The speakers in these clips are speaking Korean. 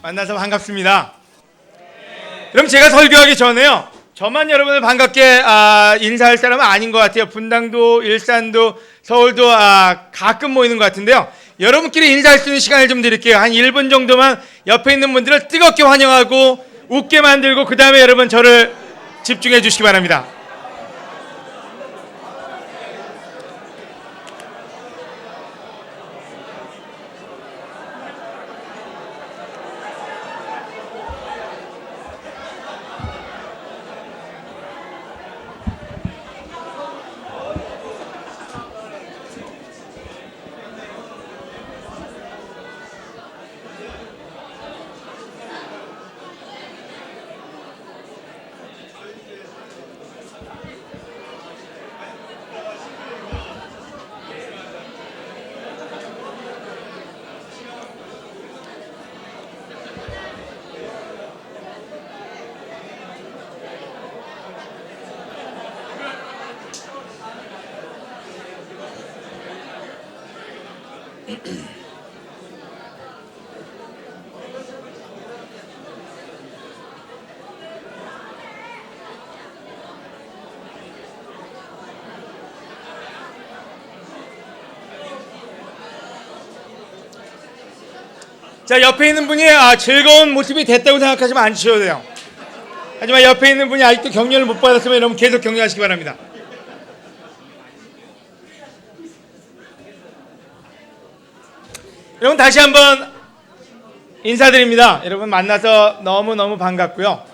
만나서 반갑습니다. 그럼 제가 설교하기 전에요, 저만 여러분을 반갑게 인사할 사람은 아닌 것 같아요. 분당도, 일산도, 서울도 가끔 모이는 것 같은데요, 여러분끼리 인사할 수 있는 시간을 좀 드릴게요. 한 1분 정도만 옆에 있는 분들을 뜨겁게 환영하고 웃게 만들고, 그 다음에 여러분 저를 집중해 주시기 바랍니다. 자, 옆에 있는 분이 즐거운 모습이 됐다고 생각하시면 안 주셔도 돼요. 하지만 옆에 있는 분이 아직도 격려를 못 받았으면 여러분 계속 격려하시기 바랍니다. 여러분 다시 한번 인사드립니다. 여러분 만나서 너무너무 반갑고요.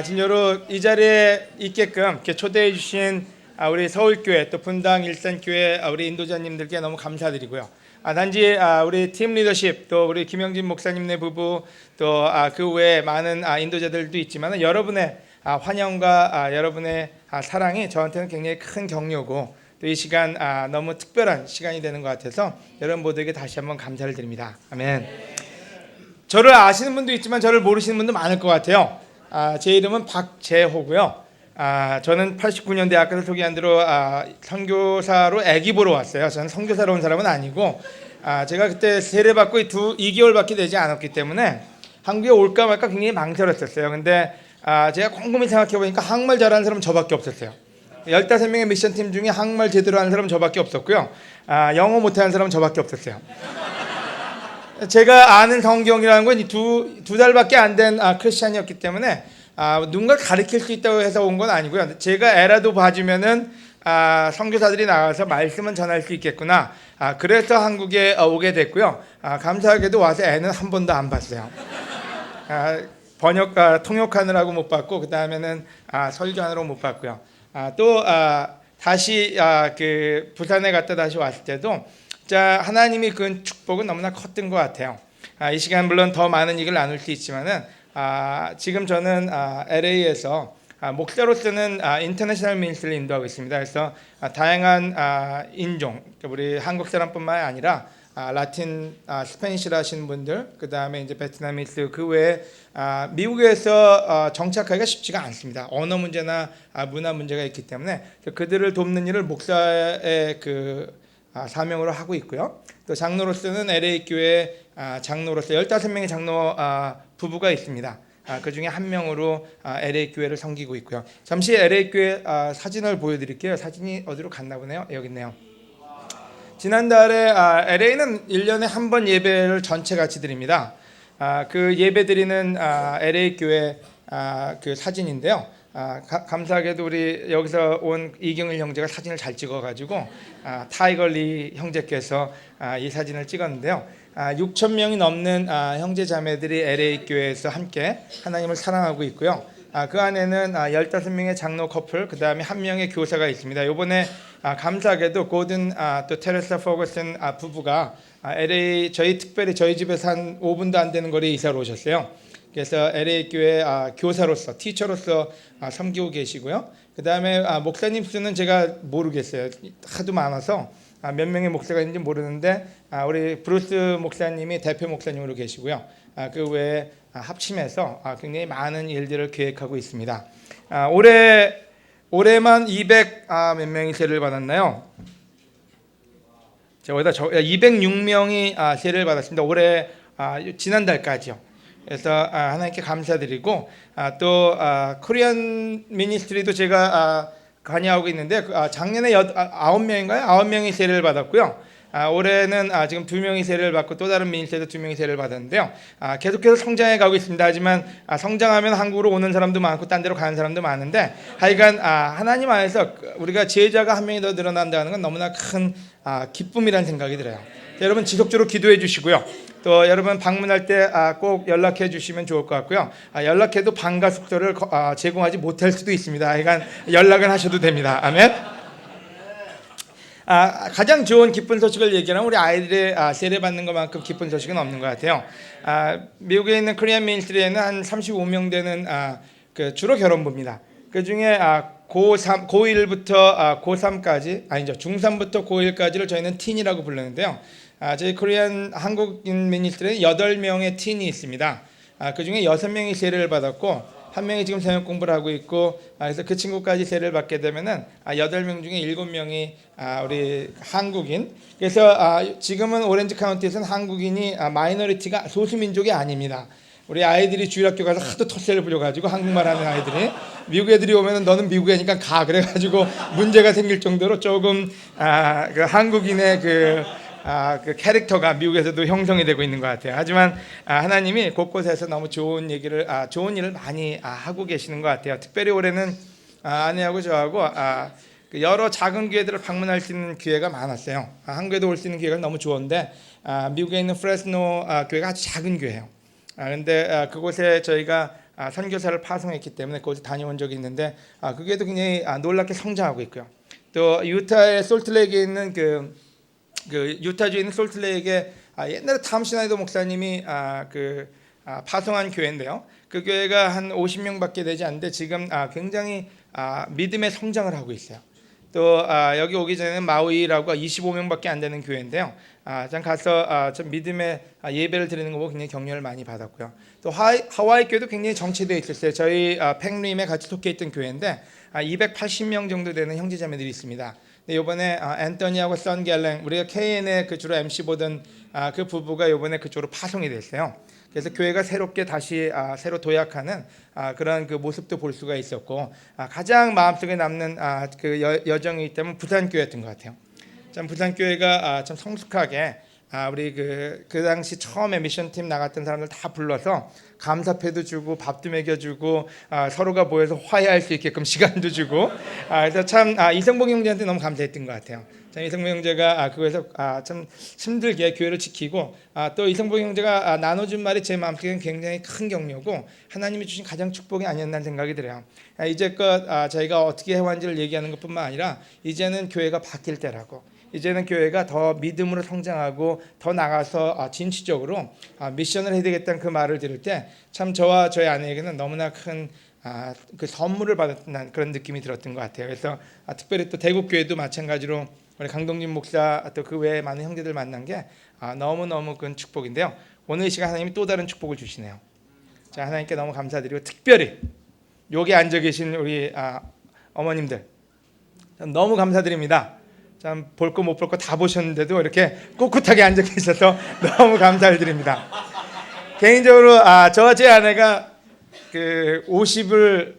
진짜로 이 자리에 있게끔 이렇게 초대해 주신 우리 서울교회, 또 분당 일산교회 우리 인도자님들께 너무 감사드리고요. 단지 우리 팀 리더십, 또 우리 김영진 목사님네 부부, 또 그 외에 많은 인도자들도 있지만 여러분의 환영과 여러분의 사랑이 저한테는 굉장히 큰 격려고, 또 이 시간 너무 특별한 시간이 되는 것 같아서 여러분 모두에게 다시 한번 감사를 드립니다. 아멘. 저를 아시는 분도 있지만 저를 모르시는 분도 많을 것 같아요. 제 이름은 박재호고요. 저는 89년 대학교를 소개한 대로 선교사로 아기 보러 왔어요. 저는 선교사로 온 사람은 아니고, 제가 그때 세례받고 2개월밖에 되지 않았기 때문에 한국에 올까 말까 굉장히 망설였었어요. 근데 제가 곰곰이 생각해보니까 한국말 잘하는 사람은 저밖에 없었어요. 15명의 미션팀 중에 한국말 제대로 하는 사람은 저밖에 없었고요. 영어 못하는 사람은 저밖에 없었어요. 제가 아는 성경이라는 건 두 달밖에 안 된 크리스찬이었기 때문에 누군가 가르칠 수 있다고 해서 온 건 아니고요. 제가 애라도 봐주면은 선교사들이 나가서 말씀은 전할 수 있겠구나. 그래서 한국에 오게 됐고요. 감사하게도 와서 애는 한 번도 안 봤어요. 통역하느라고 못 봤고, 그 다음에는 설교하느라고 못 봤고요. 또 다시 그 부산에 갔다 다시 왔을 때도 하나님이 그 축복은 너무나 컸던 것 같아요. 이 시간 물론 더 많은 얘기를 나눌 수 있지만은 지금 저는 LA에서 목사로서는 인터내셔널 미니스트리를 인도하고 있습니다. 그래서 다양한 인종, 우리 한국 사람뿐만 아니라 라틴, 스페니시를 하시는 분들, 그 다음에 이제 베트나미스, 그 외에 미국에서 정착하기가 쉽지가 않습니다. 언어 문제나 문화 문제가 있기 때문에 그들을 돕는 일을 목사의 사명으로 하고 있고요. 또 장로로서는 LA 교회 장로로서 15명의 장로 부부가 있습니다. 그 중에 한 명으로 LA 교회를 섬기고 있고요. 잠시 LA 교회 사진을 보여드릴게요. 사진이 어디로 갔나 보네요. 여기 있네요. 지난달에 LA는 1년에 한 번 예배를 전체 같이 드립니다. 그 예배 드리는 LA 교회 그 사진인데요. 감사하게도 우리 여기서 온 이경일 형제가 사진을 잘 찍어가지고 타이거리 형제께서 이 사진을 찍었는데요. 6천 명이 넘는 형제 자매들이 LA 교회에서 함께 하나님을 사랑하고 있고요. 그 안에는 15명의 장로 커플, 그 다음에 한 명의 교사가 있습니다. 이번에 감사하게도 고든 또 테레사 포거슨 부부가 LA 특별히 저희 집에서 한 5분도 안 되는 거리에 이사를 오셨어요. 그래서 LA 교회 교사로서, 티처로서 섬기고 계시고요. 그 다음에 목사님 수는 제가 모르겠어요. 하도 많아서 몇 명의 목사가 있는지 모르는데 우리 브루스 목사님이 대표 목사님으로 계시고요. 그 외에 합심해서 굉장히 많은 일들을 계획하고 있습니다. 올해만 200 몇 명이 세례를 받았나요? 제가 206명이 세례를 받았습니다. 올해 지난달까지요. 그래서 하나님께 감사드리고 또 코리안 미니스트리도 제가 관여하고 있는데 작년에 9명인가요? 9명이 세례를 받았고요. 올해는 지금 2명이 세례를 받고 또 다른 미니스트리도 2명이 세례를 받았는데요. 계속해서 성장해 가고 있습니다. 하지만 성장하면 한국으로 오는 사람도 많고 딴 데로 가는 사람도 많은데 하여간 하나님 안에서 우리가 제자가 한 명이 더 늘어난다는 건 너무나 큰 기쁨이라는 생각이 들어요. 여러분 지속적으로 기도해 주시고요. 또 여러분 방문할 때 꼭 연락해 주시면 좋을 것 같고요. 연락해도 방과 숙소를 제공하지 못할 수도 있습니다. 하여간 연락은 하셔도 됩니다. 아멘. 가장 좋은 기쁜 소식을 얘기하면 우리 아이들의 세례 받는 것만큼 기쁜 소식은 없는 것 같아요. 미국에 있는 코리안 미니스트리에는 한 35명 되는 주로 결혼부입니다. 그 중에 고1부터 고3까지 아니죠, 중3부터 고1까지를 저희는 틴이라고 부르는데요. 저희 코리안 한국인 미니스트리는 8명의 틴이 있습니다. 그 중에 6명이 세례를 받았고 한 명이 지금 새벽 공부를 하고 있고, 그래서 그 친구까지 세례를 받게 되면은 8명 중에 7명이 우리 한국인. 그래서 지금은 오렌지 카운티에서는 한국인이 마이너리티가 소수민족이 아닙니다. 우리 아이들이 주일학교 가서 하도 텃세를 부려가지고 한국말 하는 아이들이 미국 애들이 오면은 너는 미국 애니까 가 그래가지고 문제가 생길 정도로 조금 그 한국인의 그 캐릭터가 미국에서도 형성이 되고 있는 것 같아요. 하지만 하나님이 곳곳에서 너무 좋은 얘기를 좋은 일을 많이 하고 계시는 것 같아요. 특별히 올해는 아내하고 저하고 여러 작은 교회들을 방문할 수 있는 기회가 많았어요. 한국에도 올 수 있는 기회가 너무 좋은데 미국에 있는 프레스노 교회가 아주 작은 교회예요. 그런데 그곳에 저희가 선교사를 파송했기 때문에 그곳에 다녀온 적이 있는데 그 교회도 굉장히 놀랍게 성장하고 있고요. 또 유타의 솔트레이크에 있는 그 유타주에 있는 솔트레이크에 옛날에 탐 시나이더 목사님이 파송한 교회인데요. 그 교회가 한 50명밖에 되지 않는데 지금 굉장히 믿음의 성장을 하고 있어요. 또 여기 오기 전에는 마우이라고 25명밖에 안 되는 교회인데요. 전 가서 좀 믿음의 예배를 드리는 거 보고 굉장히 격려를 많이 받았고요. 또 하와이 교회도 굉장히 정체되어 있었어요. 저희 팽림에 같이 속해 있던 교회인데 280명 정도 되는 형제자매들이 있습니다. 이번에 앤토니하고 선 갤랭, 우리가 KN의 주로 MC 보던 그 부부가 이번에 그쪽으로 파송이 됐어요. 그래서 교회가 새롭게 다시 새로 도약하는 그런 그 모습도 볼 수가 있었고, 가장 마음속에 남는 그 여정이 있다면 부산교회였던 것 같아요. 참 부산교회가 참 성숙하게 우리 그 당시 처음에 미션팀 나갔던 사람들 다 불러서 감사패도 주고 밥도 먹여주고 서로가 모여서 화해할 수 있게끔 시간도 주고, 그래서 참 이성봉 형제한테 너무 감사했던 것 같아요. 참 이성봉 형제가 그거에서 참 힘들게 교회를 지키고, 또 이성봉 형제가 나눠준 말이 제 마음속에는 굉장히 큰 격려고 하나님이 주신 가장 축복이 아니었나 생각이 들어요. 이제껏 저희가 어떻게 해왔는지를 얘기하는 것뿐만 아니라 이제는 교회가 바뀔 때라고, 이제는 교회가 더 믿음으로 성장하고 더 나가서 진취적으로 미션을 해야 되겠다는 그 말을 들을 때 참 저와 저희 아내에게는 너무나 큰 그 선물을 받았던 그런 느낌이 들었던 것 같아요. 그래서 특별히 또 대국교회도 마찬가지로 우리 강동진 목사 또 그 외에 많은 형제들 만난 게 너무너무 큰 축복인데요. 오늘 이 시간 하나님이 또 다른 축복을 주시네요. 자, 하나님께 너무 감사드리고, 특별히 여기 앉아 계신 우리 어머님들 너무 감사드립니다. 참 볼 거 못 볼 거 다 보셨는데도 이렇게 꿋꿋하게 앉아 계셔서 너무 감사를 드립니다. 개인적으로 저와 제 아내가 그 50을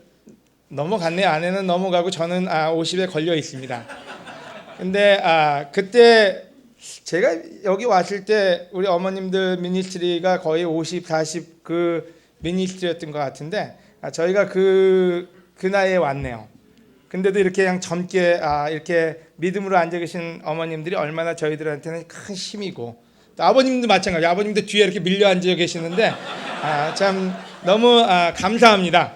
넘어갔네요. 아내는 넘어가고 저는 50에 걸려 있습니다. 근데 그때 제가 여기 왔을 때 우리 어머님들 미니스트리가 거의 50, 40 그 미니스트리였던 것 같은데 저희가 그 나이에 왔네요. 근데도 이렇게 그냥 젊게 이렇게 믿음으로 앉아 계신 어머님들이 얼마나 저희들한테는 큰 힘이고, 또 아버님도 마찬가지. 아버님도 뒤에 이렇게 밀려 앉아 계시는데 참 너무 감사합니다.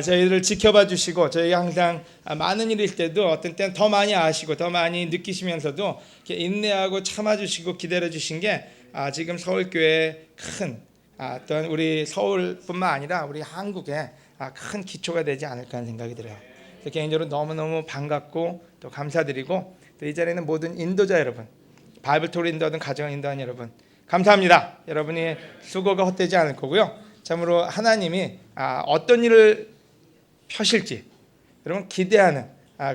저희들을 지켜봐 주시고, 저희가 항상 많은 일이 있을 때도 어떤 때는 더 많이 아시고 더 많이 느끼시면서도 이렇게 인내하고 참아 주시고 기다려 주신 게 지금 서울교회의 큰 또한 우리 서울뿐만 아니라 우리 한국에 큰 기초가 되지 않을까 하는 생각이 들어요. 개인적으로 너무너무 반갑고 또 감사드리고, 또 이 자리에는 모든 인도자 여러분, 바이블 토리 인도하던 가정을 인도하는 여러분 감사합니다. 여러분이 수고가 헛되지 않을 거고요. 참으로 하나님이 어떤 일을 펴실지 여러분 기대하는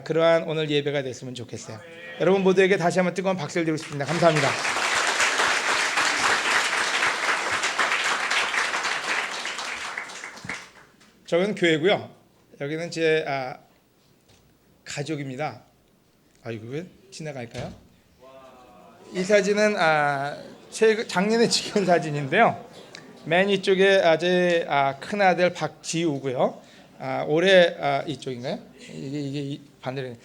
그러한 오늘 예배가 됐으면 좋겠어요. 여러분 모두에게 다시 한번 뜨거운 박수를 드리고 싶습니다. 감사합니다. 저건 교회고요. 여기는 제 가족입니다. 이거 왜 지나갈까요? 이 사진은 작년에 찍은 사진인데요. 맨 이쪽에 제 큰아들 박지우고요. 올해 이쪽인가요? 이게 반대로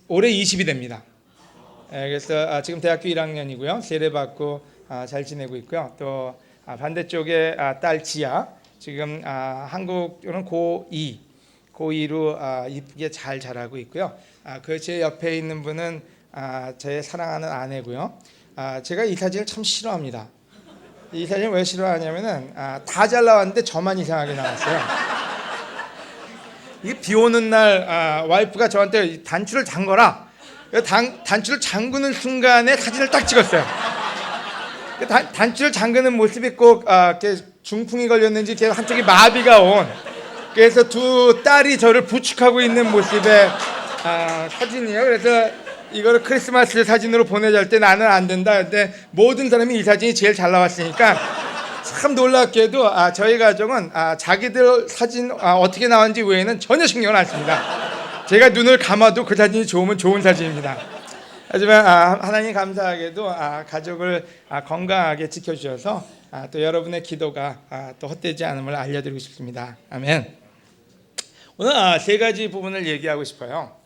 올해 20이 됩니다. 그래서 지금 대학교 1학년이고요. 세례받고 잘 지내고 있고요. 또 반대쪽에 딸 지아, 지금 한국은 고2로 이쁘게 잘 자라고 있고요. 그 제 옆에 있는 분은 제 사랑하는 아내고요. 제가 이 사진을 참 싫어합니다. 이 사진을 왜 싫어하냐면은 다 잘 나왔는데 저만 이상하게 나왔어요. 이게 비 오는 날 와이프가 저한테 단추를 잠궈라. 단추를 잠그는 순간에 사진을 딱 찍었어요. 단추를 잠그는 모습이 꼭 중풍이 걸렸는지 계속 한쪽이 마비가 온, 그래서 두 딸이 저를 부축하고 있는 모습의 사진이에요. 그래서 이거를 크리스마스 사진으로 보내자 할 때 나는 안 된다. 근데 모든 사람이 이 사진이 제일 잘 나왔으니까 참 놀랍게도 저희 가족은 자기들 사진 어떻게 나왔는지 외에는 전혀 신경을 안 씁니다. 제가 눈을 감아도 그 사진이 좋으면 좋은 사진입니다. 하지만 하나님 감사하게도 가족을 건강하게 지켜주셔서 또 여러분의 기도가 또 헛되지 않음을 알려드리고 싶습니다. 아멘. 오늘 세 가지 부분을 얘기하고 싶어요.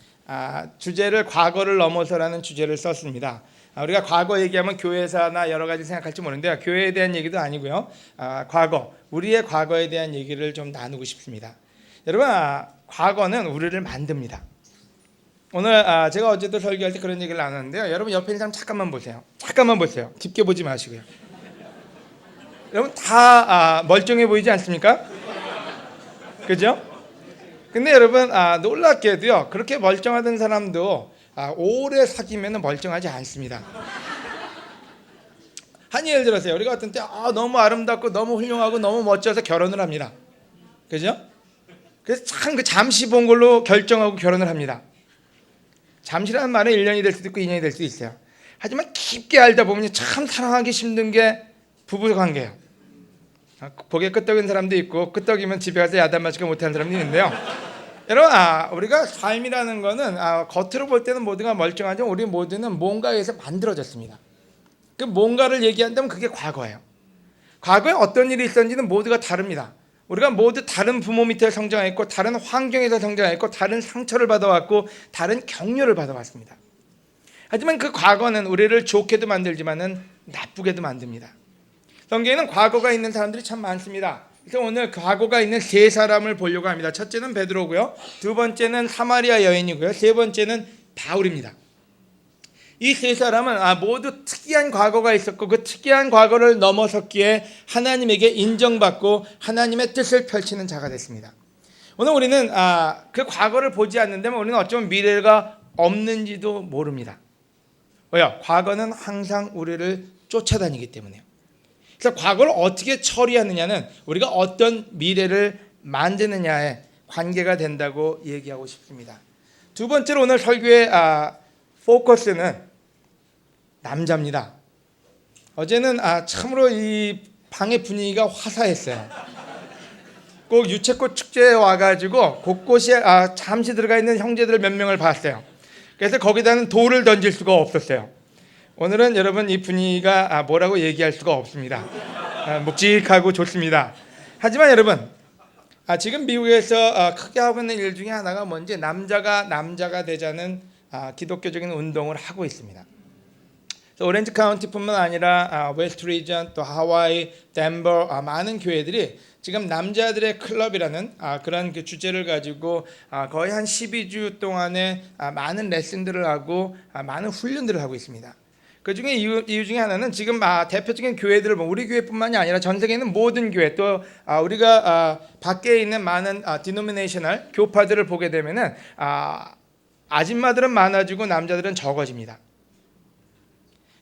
주제를 과거를 넘어서라는 주제를 썼습니다. 우리가 과거 얘기하면 교회사나 여러 가지 생각할지 모르는데요. 교회에 대한 얘기도 아니고요. 과거, 우리의 과거에 대한 얘기를 좀 나누고 싶습니다. 여러분, 과거는 우리를 만듭니다. 오늘 제가 어제도 설교할 때 그런 얘기를 나눴는데요. 여러분 옆에 있는 사람 잠깐만 보세요. 잠깐만 보세요. 깊게 보지 마시고요. 여러분 다 멀쩡해 보이지 않습니까? 그죠? 근데 여러분 놀랍게도요. 그렇게 멀쩡하던 사람도 오래 사귀면 멀쩡하지 않습니다. 한 예를 들어서요. 우리가 어떤 때 너무 아름답고 너무 훌륭하고 너무 멋져서 결혼을 합니다. 그죠? 그래서 참 그 잠시 본 걸로 결정하고 결혼을 합니다. 잠시라는 말은 1년이 될 수도 있고 2년이 될 수도 있어요. 하지만 깊게 알다 보면 참 사랑하기 힘든 게 부부 관계예요. 보기에 끄떡인 사람도 있고 끄떡이면 집에 가서 야단 맞지도 못하는 사람도 있는데요. 여러분 우리가 삶이라는 거는 겉으로 볼 때는 모두가 멀쩡하지만 우리 모두는 뭔가에서 만들어졌습니다. 그 뭔가를 얘기한다면 그게 과거예요. 과거에 어떤 일이 있었는지는 모두가 다릅니다. 우리가 모두 다른 부모 밑에 성장했고 다른 환경에서 성장했고 다른 상처를 받아왔고 다른 격려를 받아왔습니다. 하지만 그 과거는 우리를 좋게도 만들지만은 나쁘게도 만듭니다. 성경에는 과거가 있는 사람들이 참 많습니다. 그래서 오늘 과거가 있는 세 사람을 보려고 합니다. 첫째는 베드로고요. 두 번째는 사마리아 여인이고요. 세 번째는 바울입니다. 이 세 사람은 모두 특이한 과거가 있었고 그 특이한 과거를 넘어섰기에 하나님에게 인정받고 하나님의 뜻을 펼치는 자가 됐습니다. 오늘 우리는 그 과거를 보지 않는다면 우리는 어쩌면 미래가 없는지도 모릅니다. 왜요? 과거는 항상 우리를 쫓아다니기 때문에요. 그래서 과거를 어떻게 처리하느냐는 우리가 어떤 미래를 만드느냐에 관계가 된다고 얘기하고 싶습니다. 두 번째로 오늘 설교의 포커스는 남자입니다. 어제는 참으로 이 방의 분위기가 화사했어요. 꼭 유채꽃 축제에 와가지고 곳곳에 잠시 들어가 있는 형제들 몇 명을 봤어요. 그래서 거기다는 돌을 던질 수가 없었어요. 오늘은 여러분 이 분위기가 뭐라고 얘기할 수가 없습니다. 묵직하고 좋습니다. 하지만 여러분 지금 미국에서 크게 하고 있는 일 중에 하나가 뭔지 남자가 되자는 기독교적인 운동을 하고 있습니다. 오렌지 카운티뿐만 아니라 웨스트 리전, 또 하와이, 덴버 많은 교회들이 지금 남자들의 클럽이라는 그런 그 주제를 가지고 거의 한 12주 동안에 많은 레슨들을 하고 많은 훈련들을 하고 있습니다. 그 중에 이유 중에 하나는 지금 대표적인 교회들을 우리 교회뿐만이 아니라 전 세계에 있는 모든 교회 또 우리가 밖에 있는 많은 디노미네이셔널 교파들을 보게 되면은 아줌마들은 많아지고 남자들은 적어집니다.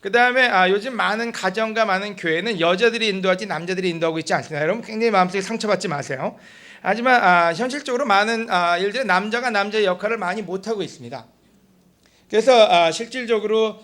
그 다음에 요즘 많은 가정과 많은 교회는 여자들이 인도하지 남자들이 인도하고 있지 않습니다. 여러분 굉장히 마음속에 상처받지 마세요. 하지만 현실적으로 많은 일들은 남자가 남자의 역할을 많이 못하고 있습니다. 그래서 실질적으로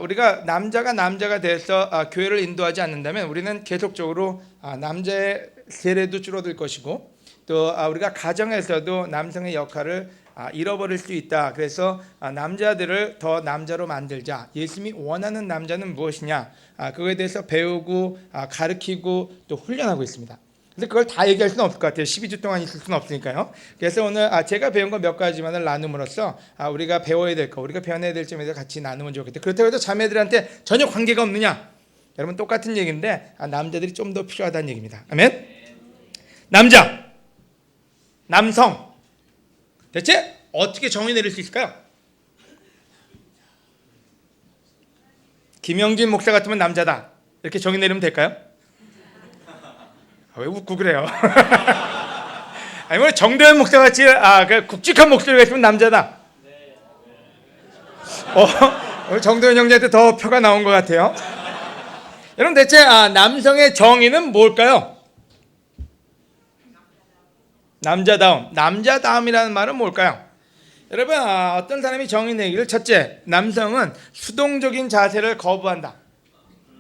우리가 남자가 돼서 교회를 인도하지 않는다면 우리는 계속적으로 남자의 세례도 줄어들 것이고 또 우리가 가정에서도 남성의 역할을 잃어버릴 수 있다. 그래서 남자들을 더 남자로 만들자. 예수님이 원하는 남자는 무엇이냐? 그거에 대해서 배우고 가르치고 또 훈련하고 있습니다. 근데 그걸 다 얘기할 수는 없을 것 같아요. 12주 동안 있을 수는 없으니까요. 그래서 오늘 제가 배운 거 몇 가지만을 나눔으로써 우리가 배워야 될 거, 우리가 배워내야 될 점에 대해서 같이 나누면 좋겠다. 그렇다고 해서 자매들한테 전혀 관계가 없느냐? 여러분 똑같은 얘기인데 남자들이 좀 더 필요하다는 얘기입니다. 아멘? 남자, 남성 대체 어떻게 정의 내릴 수 있을까요? 김영진 목사 같으면 남자다 이렇게 정의 내리면 될까요? 왜 웃고 그래요? 아니면 정도현 목사 같이 그 굵직한 목소리가 있으면 남자다. 오늘 정도현 형제한테 더 표가 나온 것 같아요. 여러분 대체 남성의 정의는 뭘까요? 남자다움이라는 말은 뭘까요? 여러분 어떤 사람이 정의 내기를 첫째, 남성은 수동적인 자세를 거부한다.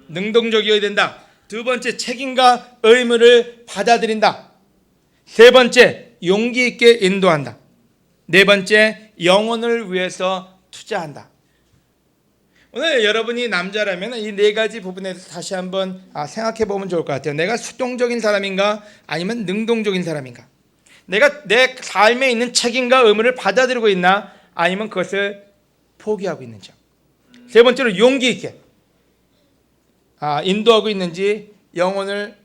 능동적이어야 된다. 두 번째, 책임과 의무를 받아들인다. 세 번째, 용기 있게 인도한다. 네 번째, 영혼을 위해서 투자한다. 오늘 여러분이 남자라면 이 네 가지 부분에 대해서 다시 한번 생각해 보면 좋을 것 같아요. 내가 수동적인 사람인가 아니면 능동적인 사람인가? 내가 내 삶에 있는 책임과 의무를 받아들이고 있나 아니면 그것을 포기하고 있는지. 세 번째로 용기 있게 인도하고 있는지, 영혼을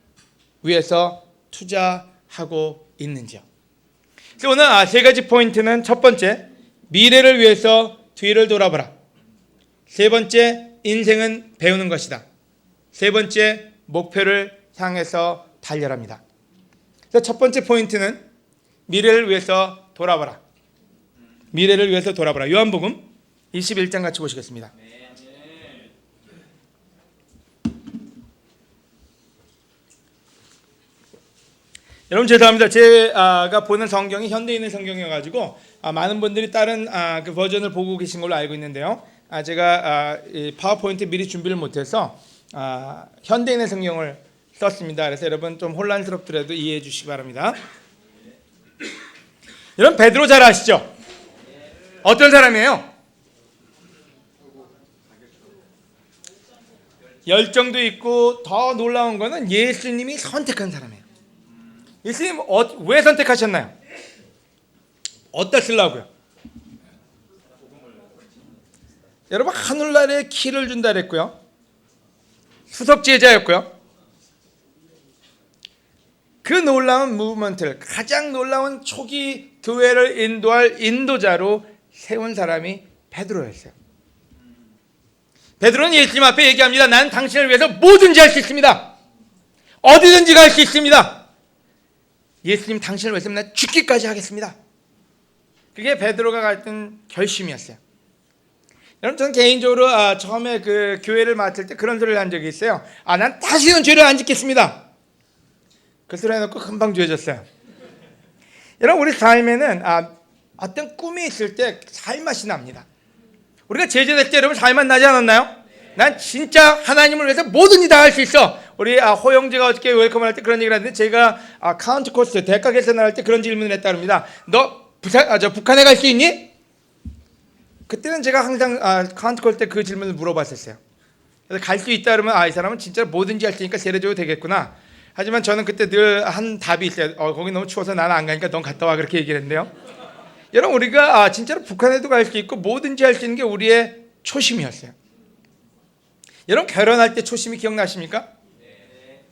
위해서 투자하고 있는지요. 그래서 오늘 세 가지 포인트는 첫 번째, 미래를 위해서 뒤를 돌아보라. 세 번째, 인생은 배우는 것이다. 세 번째, 목표를 향해서 달려랍니다. 그래서 첫 번째 포인트는 미래를 위해서 돌아보라. 미래를 위해서 돌아보라. 요한복음 21장 같이 보시겠습니다. 여러분 죄송합니다. 제가 보는 성경이 현대에 있는 성경이어가지고 많은 분들이 다른 그 버전을 보고 계신 걸로 알고 있는데요. 제가 이 파워포인트 미리 준비를 못해서 현대에 있는 성경을 썼습니다. 그래서 여러분 좀 혼란스럽더라도 이해해 주시기 바랍니다. 여러분 베드로 잘 아시죠? 어떤 사람이에요? 열정도 있고 더 놀라운 거는 예수님이 선택한 사람이에요. 예수님 왜 선택하셨나요? 어디다 쓰려고요? 여러분 하늘나라에 키를 준다 그랬고요. 수석 제자였고요. 그 놀라운 무브먼트를 가장 놀라운 초기 교회를 인도할 인도자로 세운 사람이 베드로였어요. 베드로는 예수님 앞에 얘기합니다. 나는 당신을 위해서 뭐든지 할 수 있습니다. 어디든지 갈 수 있습니다. 예수님 당신을 위해서 난 죽기까지 하겠습니다. 그게 베드로가 가진 결심이었어요. 여러분 저는 개인적으로 처음에 그 교회를 맡을 때 그런 소리를 한 적이 있어요. 난 다시는 죄를 안 짓겠습니다. 그 소리 해놓고 금방 죄졌어요. 여러분 우리 삶에는 어떤 꿈이 있을 때 살맛이 납니다. 우리가 제자될 때 여러분 살맛 나지 않았나요? 난 진짜 하나님을 위해서 뭐든지 다 할 수 있어. 우리 호영재가 어저께 웰컴을 할 때 그런 얘기를 하는데 제가 카운트 코스 대가 계산을 할 때 그런 질문을 했다 그럽니다. 너 북한에 갈 수 있니? 그때는 제가 항상 카운트 콜 때 그 질문을 물어봤었어요. 그래서 갈 수 있다 그러면 이 사람은 진짜 뭐든지 할 수 있으니까 세례줘도 되겠구나. 하지만 저는 그때 늘 한 답이 있어요. 거기 너무 추워서 나는 안 가니까 넌 갔다 와 그렇게 얘기를 했는데요. 여러분 우리가 진짜로 북한에도 갈 수 있고 뭐든지 할 수 있는 게 우리의 초심이었어요. 여러분 결혼할 때 초심이 기억나십니까?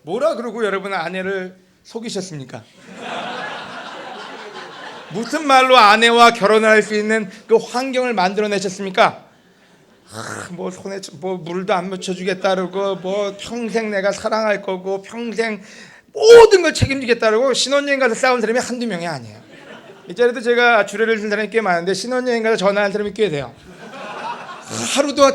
뭐라 그러고 여러분 아내를 속이셨습니까? 무슨 말로 아내와 결혼을 할 수 있는 그 환경을 만들어내셨습니까? 뭐 손에 뭐 물도 안 묻혀주겠다 그러고 뭐 평생 내가 사랑할 거고 평생 모든 걸 책임지겠다 그러고 신혼여행 가서 싸운 사람이 한두 명이 아니에요. 이 자리에도 제가 주례를 준 사람이 꽤 많은데 신혼여행 가서 전화한 사람이 꽤 돼요.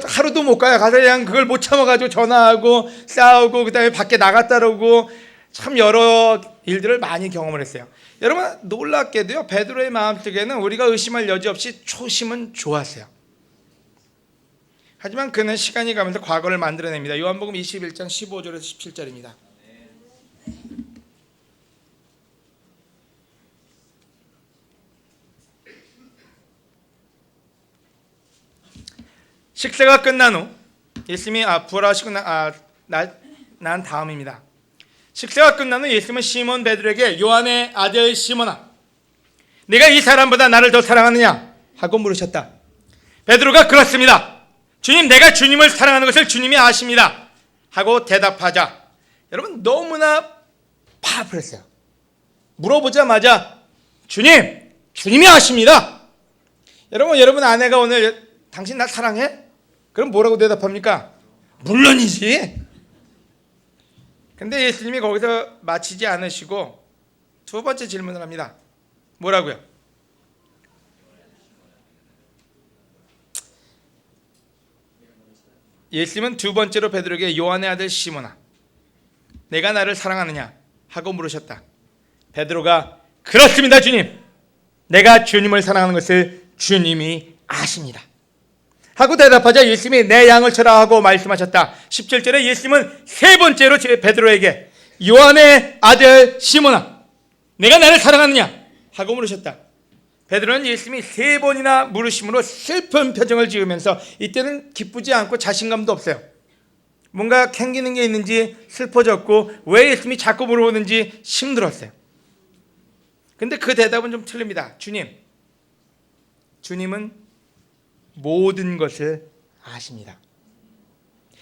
하루도 못 가요. 가서 그냥 그걸 못 참아가지고 전화하고 싸우고 그다음에 밖에 나갔다 그러고 참 여러 일들을 많이 경험을 했어요. 여러분 놀랍게도요 베드로의 마음속에는 우리가 의심할 여지 없이 초심은 좋았어요. 하지만 그는 시간이 가면서 과거를 만들어냅니다. 요한복음 21장 15절에서 17절입니다. 식사가 끝난 후 예수님이 부활하시고 난 다음입니다. 식사가 끝난 후 예수님은 시몬 베드로에게 요한의 아들 시몬아, 네가 이 사람보다 나를 더 사랑하느냐 하고 물으셨다. 베드로가 그렇습니다. 주님, 내가 주님을 사랑하는 것을 주님이 아십니다 하고 대답하자 여러분 너무나 파워풀했어요. 물어보자마자 주님이 아십니다. 여러분 아내가 오늘 당신 나 사랑해? 그럼 뭐라고 대답합니까? 물론이지. 근데 예수님이 거기서 마치지 않으시고 두 번째 질문을 합니다. 뭐라고요? 예수님은 두 번째로 베드로에게 요한의 아들 시몬아, 내가 나를 사랑하느냐 하고 물으셨다. 베드로가 그렇습니다 주님, 내가 주님을 사랑하는 것을 주님이 아십니다 하고 대답하자 예수님이 내 양을 쳐라 하고 말씀하셨다. 17절에 예수님은 세 번째로 베드로에게 요한의 아들 시몬아, 내가 나를 사랑하느냐 하고 물으셨다. 베드로는 예수님이 세 번이나 물으심으로 슬픈 표정을 지으면서 이때는 기쁘지 않고 자신감도 없어요. 뭔가 캥기는 게 있는지 슬퍼졌고 왜 예수님이 자꾸 물어보는지 힘들었어요. 근데 그 대답은 좀 틀립니다. 주님은 모든 것을 아십니다.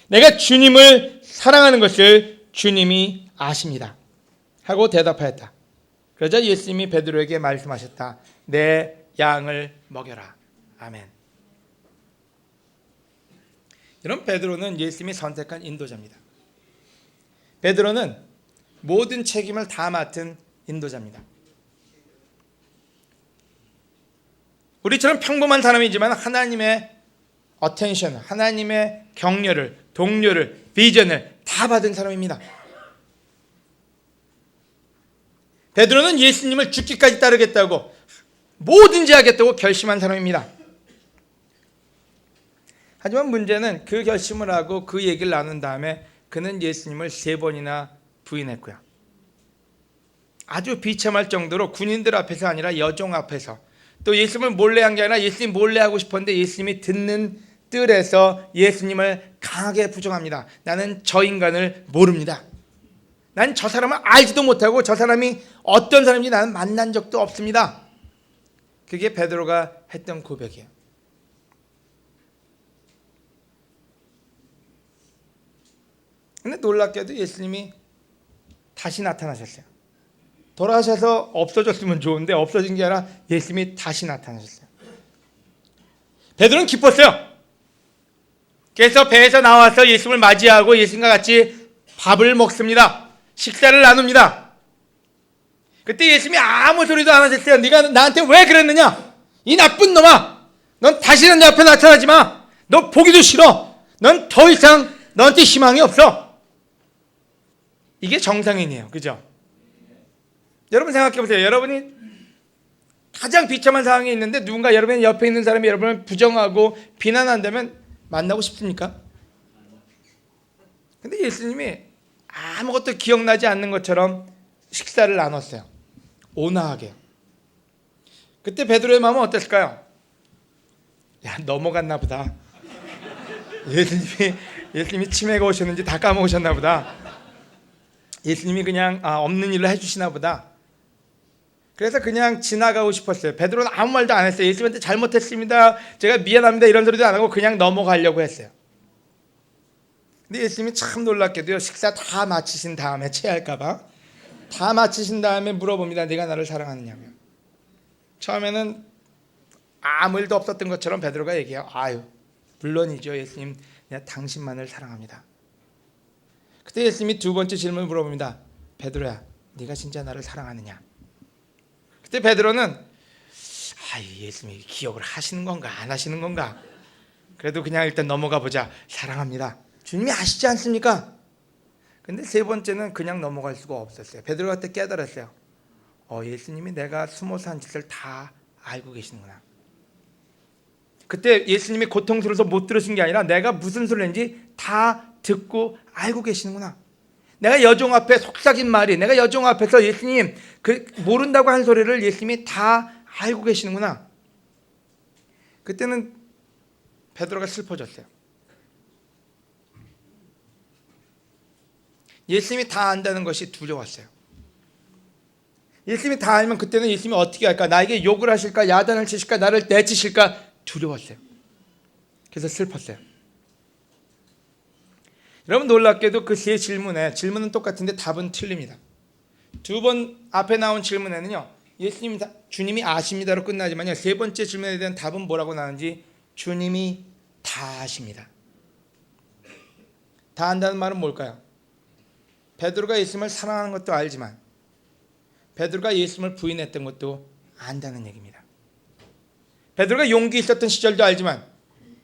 내가 주님을 사랑하는 것을 주님이 아십니다 하고 대답하였다. 그러자 예수님이 베드로에게 말씀하셨다. 내 양을 먹여라. 아멘. 여러분, 베드로는 예수님이 선택한 인도자입니다. 베드로는 모든 책임을 다 맡은 인도자입니다. 우리처럼 평범한 사람이지만 하나님의 어텐션, 하나님의 격려를, 동료를, 비전을 다 받은 사람입니다. 베드로는 예수님을 죽기까지 따르겠다고, 뭐든지 하겠다고 결심한 사람입니다. 하지만 문제는 그 결심을 하고 그 얘기를 나눈 다음에 그는 예수님을 세 번이나 부인했고요. 아주 비참할 정도로 군인들 앞에서 아니라 여종 앞에서, 또 예수님을 몰래 한 게 아니라 예수님 몰래 하고 싶었는데 예수님이 듣는 뜰에서 예수님을 강하게 부정합니다. 나는 저 인간을 모릅니다. 난 저 사람을 알지도 못하고 저 사람이 어떤 사람인지 나는 만난 적도 없습니다. 그게 베드로가 했던 고백이에요. 근데 놀랍게도 예수님이 다시 나타나셨어요. 돌아가셔서 없어졌으면 좋은데 없어진 게 아니라 예수님이 다시 나타나셨어요. 베드로는 기뻤어요. 그래서 배에서 나와서 예수님을 맞이하고 예수님과 같이 밥을 먹습니다. 식사를 나눕니다. 그때 예수님이 아무 소리도 안 하셨어요. 네가 나한테 왜 그랬느냐? 이 나쁜 놈아, 넌 다시는 내 앞에 나타나지 마. 너 보기도 싫어. 넌 더 이상 너한테 희망이 없어. 이게 정상인이에요. 그죠? 여러분 생각해 보세요. 여러분이 가장 비참한 상황에 있는데 누군가 여러분 옆에 있는 사람이 여러분을 부정하고 비난한다면 만나고 싶습니까? 근데 예수님이 아무것도 기억나지 않는 것처럼 식사를 나눴어요. 온화하게. 그때 베드로의 마음은 어땠을까요? 야, 넘어갔나 보다. 예수님이 치매가 오셨는지 다 까먹으셨나 보다. 예수님이 그냥 없는 일을 해주시나 보다. 그래서 그냥 지나가고 싶었어요. 베드로는 아무 말도 안 했어요. 예수님한테 잘못했습니다, 제가 미안합니다, 이런 소리도 안 하고 그냥 넘어가려고 했어요. 근데 예수님이 참 놀랍게도요, 식사 다 마치신 다음에, 체할까봐 다 마치신 다음에 물어봅니다. 네가 나를 사랑하느냐며. 처음에는 아무 일도 없었던 것처럼 베드로가 얘기해요. 아유, 물론이죠 예수님, 내가 당신만을 사랑합니다. 그때 예수님이 두 번째 질문을 물어봅니다. 베드로야, 네가 진짜 나를 사랑하느냐? 그때 베드로는 예수님이 기억을 하시는 건가 안 하시는 건가, 그래도 그냥 일단 넘어가 보자. 사랑합니다. 주님이 아시지 않습니까? 근데 세 번째는 그냥 넘어갈 수가 없었어요. 베드로가 그때 깨달았어요. 예수님이 내가 숨어서 한 짓을 다 알고 계시는구나. 그때 예수님이 고통스러워서 못 들으신 게 아니라 내가 무슨 소리를 했는지 다 듣고 알고 계시는구나. 내가 여종 앞에 속삭인 말이, 내가 여종 앞에서 예수님 모른다고 한 소리를 예수님이 다 알고 계시는구나. 그때는 베드로가 슬퍼졌어요. 예수님이 다 안다는 것이 두려웠어요. 예수님이 다 알면 그때는 예수님이 어떻게 할까? 나에게 욕을 하실까? 야단을 치실까? 나를 내치실까? 두려웠어요. 그래서 슬펐어요. 여러분, 놀랍게도 그 세 질문은 똑같은데 답은 틀립니다. 두 번 앞에 나온 질문에는요, 주님이 아십니다로 끝나지만요, 세 번째 질문에 대한 답은 뭐라고 나오는지 주님이 다 아십니다. 다 안다는 말은 뭘까요? 베드로가 예수님을 사랑하는 것도 알지만 베드로가 예수님을 부인했던 것도 안다는 얘기입니다. 베드로가 용기 있었던 시절도 알지만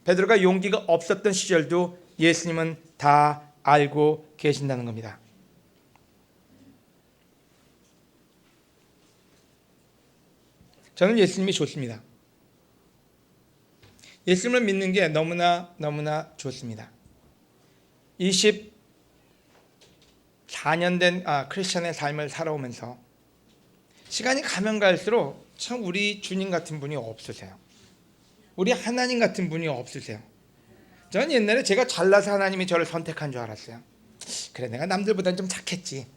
베드로가 용기가 없었던 시절도 예수님은 다 알고 계신다는 겁니다. 저는 예수님이 좋습니다. 예수님을 믿는 게 너무나 좋습니다. 24년 된 크리스천의 삶을 살아오면서 시간이 가면 갈수록 참 우리 주님 같은 분이 없으세요. 우리 하나님 같은 분이 없으세요. 저는 옛날에 제가 잘나서 하나님이 저를 선택한 줄 알았어요. 그래, 내가 남들보단 좀 착했지.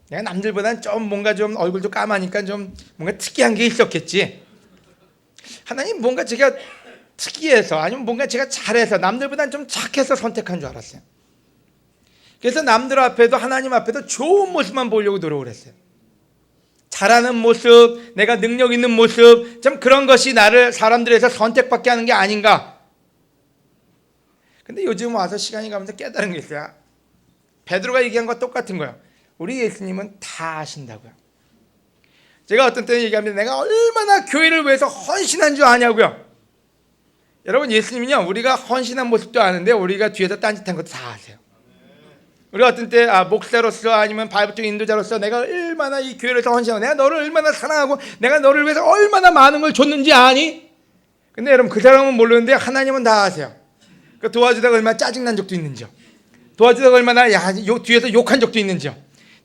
내가 남들보단 좀 뭔가 좀 얼굴도 까마니까 좀 뭔가 특이한 게 있었겠지. 하나님 뭔가 제가 특이해서 아니면 뭔가 제가 잘해서 남들보단 좀 착해서 선택한 줄 알았어요. 그래서 남들 앞에도 하나님 앞에도 좋은 모습만 보려고 노력을 했어요. 잘하는 모습, 내가 능력 있는 모습, 좀 그런 것이 나를 사람들에서 선택받게 하는 게 아닌가. 근데 요즘 와서 시간이 가면서 깨달은 게 있어요. 베드로가 얘기한 거 똑같은 거예요. 우리 예수님은 다 아신다고요. 제가 어떤 때는 얘기합니다. 내가 얼마나 교회를 위해서 헌신한 줄 아냐고요. 여러분, 예수님은요, 우리가 헌신한 모습도 아는데 우리가 뒤에서 딴짓한 것도 다 아세요. 우리가 어떤 때 목사로서 아니면 바이블 인도자로서 내가 얼마나 이 교회를 더 헌신하고 내가 너를 얼마나 사랑하고 내가 너를 위해서 얼마나 많은 걸 줬는지 아니? 근데 여러분, 그 사람은 모르는데 하나님은 다 아세요. 그 도와주다가 얼마나 짜증난 적도 있는지요. 도와주다가 얼마나 뒤에서 욕한 적도 있는지요.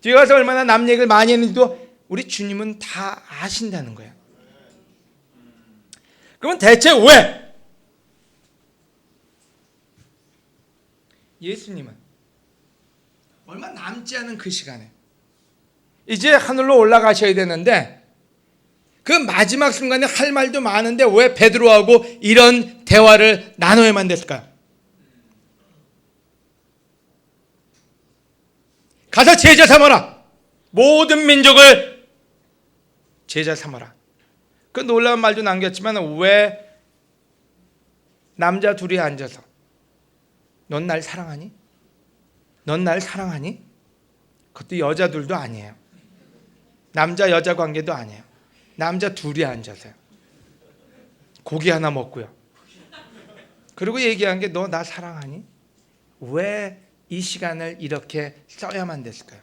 뒤에 가서 얼마나 남 얘기를 많이 했는지도 우리 주님은 다 아신다는 거예요. 그러면 대체 왜 예수님은 얼마 남지 않은 그 시간에 이제 하늘로 올라가셔야 되는데 그 마지막 순간에 할 말도 많은데 왜 베드로하고 이런 대화를 나눠야만 됐을까요? 가서 제자 삼아라. 모든 민족을 제자 삼아라. 그 놀라운 말도 남겼지만 왜 남자 둘이 앉아서 넌 날 사랑하니? 넌 날 사랑하니? 그것도 여자들도 아니에요. 남자 여자 관계도 아니에요. 남자 둘이 앉아서요. 고기 하나 먹고요. 그리고 얘기한 게 너 나 사랑하니? 왜 이 시간을 이렇게 써야만 됐을까요?